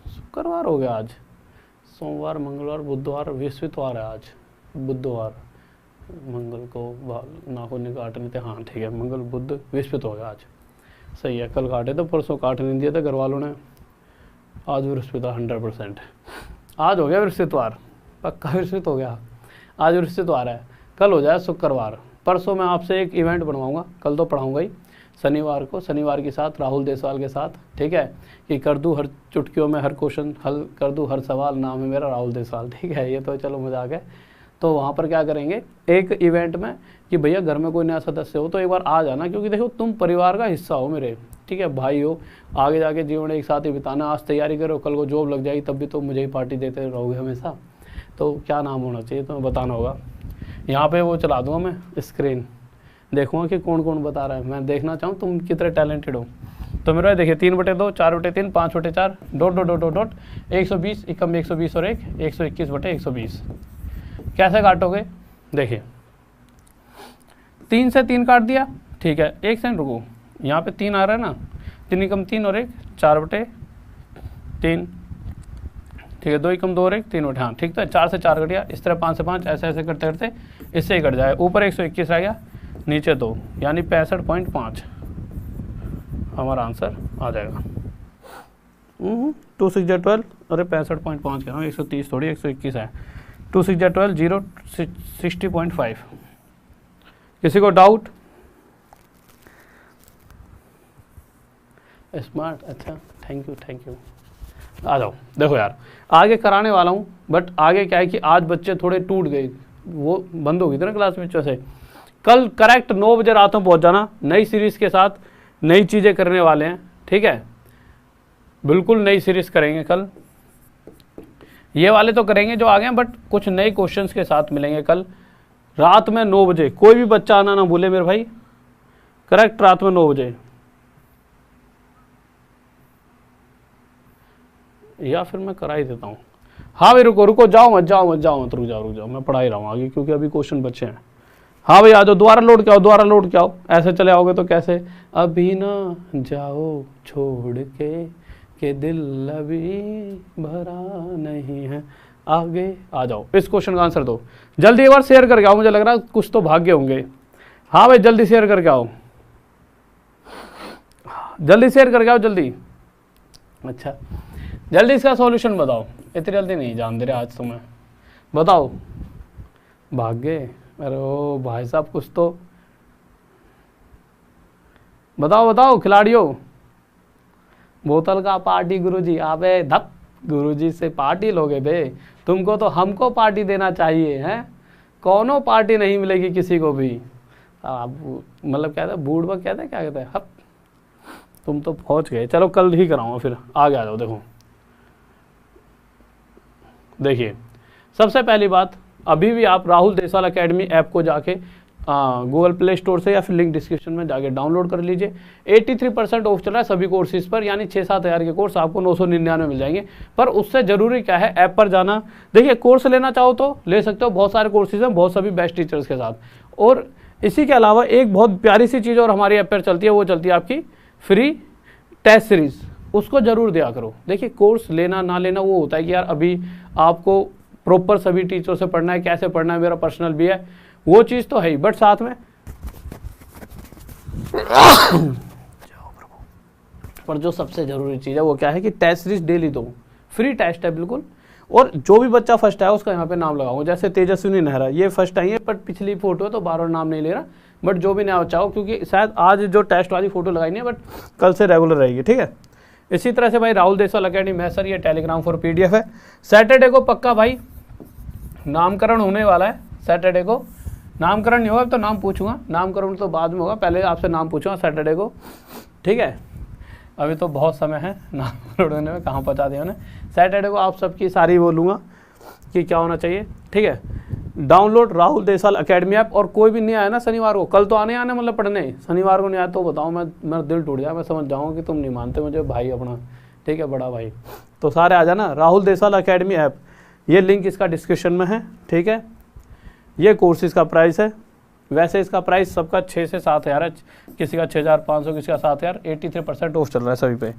शुक्रवार हो गया आज। सोमवार, मंगलवार, बुधवार, बृहस्पतिवार है आज। बुधवार, मंगल को नाखून काटने थे, हाँ ठीक है। मंगल बुध बृहस्पति हो गया आज, सही है। कल काटे तो परसों काट नहीं दिए थे घर वालों ने। आज बृहस्पतिवार 100%, आज हो गया बृहस्पतिवार, पक्का बृहस्पति हो गया। आज बृहस्पतिवार है, कल हो जाए शुक्रवार। परसों मैं आपसे एक इवेंट बनवाऊंगा, कल तो पढ़ाऊंगा ही। शनिवार को, शनिवार के साथ राहुल देसवाल के साथ, ठीक है, कि कर दूँ हर चुटकियों में हर क्वेश्चन हल कर दूँ, हर सवाल, नाम है मेरा राहुल देसवाल, ठीक है। ये तो चलो मजाक है। तो वहाँ पर क्या करेंगे एक इवेंट में कि भैया घर में कोई नया सदस्य हो तो एक बार आ जाना, क्योंकि देखो तुम परिवार का हिस्सा हो मेरे, ठीक है, भाई हो। आगे जाके जीवन एक साथ ही बिताना। आज तैयारी करो, कल को जॉब लग जाएगी तब भी तो मुझे ही पार्टी देते रहोगे हमेशा। तो क्या नाम होना चाहिए तो बताना होगा। यहाँ पे वो चला दूँगा मैं स्क्रीन, देखूँगा कि कौन कौन बता रहा है। मैं देखना चाहूँ तुम कितने टैलेंटेड हो। तो मेरे देखिए 3/2 4/3 5/4 डॉट डॉट डॉट डॉट 120 एकम 120 और 1 121/120। कैसे काटोगे? देखिए 3 से 3 काट दिया, ठीक है। 1 सेकंड रुको, यहाँ पे 3 आ रहा है ना, 3 एकम 3 और 1 4/3, ठीक है। 2 एकम 2 और 1 3/, हाँ ठीक है। 4 से 4 कट गया, इस तरह 5 से 5 ऐसे ऐसे करते करते इससे ही कट जाए। ऊपर 121 रह गया, नीचे 2, यानी 65.5 हमारा आंसर आ जाएगा। 2 6 12, अरे 65.5 कह रहा हूँ, 130 थोड़ी 121 है। 2 6 12 0 60.5। किसी को डाउट? स्मार्ट, अच्छा थैंक यू। आ जाओ, देखो यार आगे कराने वाला हूँ, बट आगे क्या है कि आज बच्चे थोड़े टूट गए, वो बंद हो गई थी ना क्लास में से। कल करेक्ट 9 बजे रात में पहुँच जाना, नई सीरीज़ के साथ नई चीज़ें करने वाले हैं, ठीक है। बिल्कुल नई सीरीज़ करेंगे कल, ये वाले तो करेंगे जो आ गए हैं, बट कुछ नए क्वेश्चंस के साथ मिलेंगे कल रात में 9 बजे। कोई भी बच्चा आना ना भूले मेरे भाई, करेक्ट रात में 9 बजे। या फिर मैं करा ही देता हूँ। हाँ भाई रुको, जाओ मत रुक जाओ, मैं पढ़ा ही रहा हूँ आगे, क्योंकि अभी क्वेश्चन बचे हैं। हाँ भाई आ जाओ, दोबारा लोड के आओ, ऐसे चले आओगे तो कैसे? अभी ना जाओ छोड़ के दिल अभी भरा नहीं है, आगे आ जाओ। इस क्वेश्चन का आंसर दो जल्दी, एक बार शेयर करके आओ, मुझे लग रहा है कुछ तो भाग्य होंगे। हाँ भाई जल्दी शेयर करके आओ, जल्दी शेयर करके आओ जल्दी। अच्छा जल्दी इसका सॉल्यूशन बताओ, इतनी जल्दी नहीं जान दे रहे आज तो मैं। बताओ भाग्य, अरे ओ भाई साहब कुछ तो बताओ खिलाड़ियों। बोतल का पार्टी गुरुजी, अबे धप, गुरुजी से पार्टी लोगे बे? तुमको तो हमको पार्टी देना चाहिए हैं, कौनो पार्टी नहीं मिलेगी किसी को भी। आप मतलब कहते हैं बूढ़ वक्त कहते हैं, क्या कहते हैं, हप, तुम तो पहुंच गए। चलो कल ही कराऊंगा, फिर आगे आ जाओ। देखो देखिए सबसे पहली बात, अभी भी आप राहुल देसवाल एकेडमी ऐप को जाके गूगल प्ले स्टोर से या फिर लिंक डिस्क्रिप्शन में जाके डाउनलोड कर लीजिए। 83% ऑफ चल रहा है सभी कोर्सेज पर, यानी 6-7 हज़ार के कोर्स आपको 999 मिल जाएंगे। पर उससे जरूरी क्या है, ऐप पर जाना। देखिए कोर्स लेना चाहो तो ले सकते हो, बहुत सारे कोर्सेज हैं, बहुत सभी बेस्ट टीचर्स के साथ। और इसी के अलावा एक बहुत प्यारी सी चीज़ और हमारी ऐप पर चलती है, वो चलती है आपकी फ्री टेस्ट सीरीज, उसको जरूर दिया करो। देखिए कोर्स लेना ना लेना वो होता है कि यार अभी आपको प्रॉपर सभी टीचरों से पढ़ना है, कैसे पढ़ना है, मेरा पर्सनल भी है, वो चीज़ तो है ही, बट साथ में पर जो सबसे ज़रूरी चीज़ है वो क्या है कि टेस्ट सीरीज डेली दो, फ्री टेस्ट है बिल्कुल। और जो भी बच्चा फर्स्ट आया उसका यहाँ पे नाम लगाऊंगा, जैसे तेजस्विनी नेहरा ये फर्स्ट आई है, पर पिछली फोटो है तो बार बार नाम नहीं ले रहा, बट जो भी नया बच्चा हो, क्योंकि शायद आज जो टेस्ट वाली फोटो लगाई नहीं है, बट कल से रेगुलर रहेगी, ठीक है। इसी तरह से भाई राहुल देसवाल अकेडमी मैसर, ये टेलीग्राम फॉर PDF है। सैटरडे को पक्का भाई नामकरण होने वाला है, सैटरडे को नामकरण नहीं होगा तो नाम पूछूंगा, नामकरण तो बाद में होगा, पहले आपसे नाम पूछूंगा सैटरडे को, ठीक है। अभी तो बहुत समय है नाम उड़ने में, कहाँ पहुँचा दिया उन्हें। सैटरडे को आप सबकी सारी बोलूँगा कि क्या होना चाहिए, ठीक है। Download Rahul Deswal academy app. और कोई भी नहीं आया ना शनिवार को, कल तो आने मतलब पढ़ने, शनिवार को नहीं आया तो बताओ, मेरा दिल टूट जाए, मैं समझ जाऊँगा कि तुम नहीं मानते मुझे भाई अपना, ठीक है, बड़ा भाई। तो सारे आ जाना, राहुल देसवाल अकेडमी ऐप, ये लिंक इसका डिस्क्रिप्शन में है, ठीक है। ये कोर्सेज का प्राइस है, वैसे इसका प्राइस सबका 6 से 7 हज़ार है, किसी का 6,500, किसी का 7,000, 83% ऑफ चल रहा है सभी पे।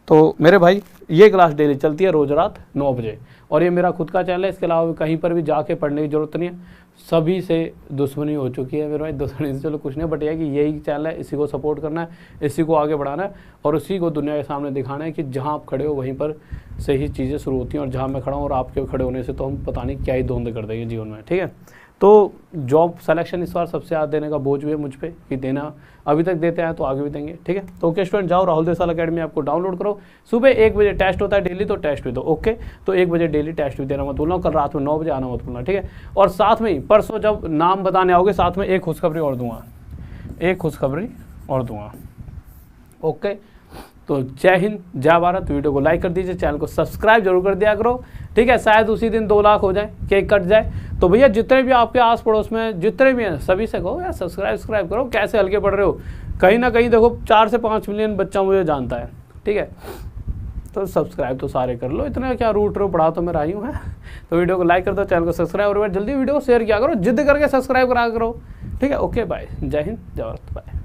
तो मेरे भाई ये क्लास डेली चलती है रोज़ रात 9 बजे, और ये मेरा खुद का चैनल है, इसके अलावा कहीं पर भी जाके पढ़ने की ज़रूरत नहीं है, सभी से दुश्मनी हो चुकी है मेरे भाई, दुश्मनी से चलो कुछ नहीं, बट यह कि यही चैनल है, इसी को सपोर्ट करना है, इसी को आगे बढ़ाना है, और उसी को दुनिया के सामने दिखाना है कि जहाँ आप खड़े हो वहीं पर से ही चीज़ें शुरू होती हैं, और जहाँ मैं खड़ा हूँ और आपके खड़े होने से तो हम पता नहीं क्या ही धुंध कर देंगे जीवन में, ठीक है। तो जॉब सिलेक्शन इस बार सबसे ज़्यादा देने का बोझ भी है मुझ पे, कि देना अभी तक देते हैं तो आगे भी देंगे, ठीक है। तो ओके स्टूडेंट, जाओ राहुल देसवाल अकेडमी आपको डाउनलोड करो। सुबह 1 बजे टेस्ट होता है डेली, तो टेस्ट भी दो, ओके। तो 1 बजे डेली टेस्ट भी देना मत भूलना, कल रात में 9 बजे आना मत भूलना, ठीक है। और साथ में ही परसों जब नाम बताने आओगे, साथ में एक खुशखबरी और दूंगा, एक खुशखबरी और दूंगा, ओके। तो जय हिंद, जय भारत। वीडियो को लाइक कर दीजिए, चैनल को सब्सक्राइब जरूर कर दिया करो, ठीक है। शायद उसी दिन 2 लाख हो जाए, केक कट जाए, तो भैया जितने भी आपके आस पड़ोस में जितने भी हैं सभी से कहो यार सब्सक्राइब करो, कैसे हल्के पड़ रहे हो। कहीं ना कहीं देखो 4 से 5 मिलियन बच्चा मुझे जानता है, ठीक है। तो सब्सक्राइब तो सारे कर लो, इतना क्या रूट रो पढ़ा तो मैं रही हूँ, है। तो वीडियो को लाइक कर दो, चैनल को सब्सक्राइब, और जल्दी वीडियो को शेयर किया करो, जिद करके सब्सक्राइब करा करो, ठीक है। ओके बाय, जय हिंद, जय भारत, बाय।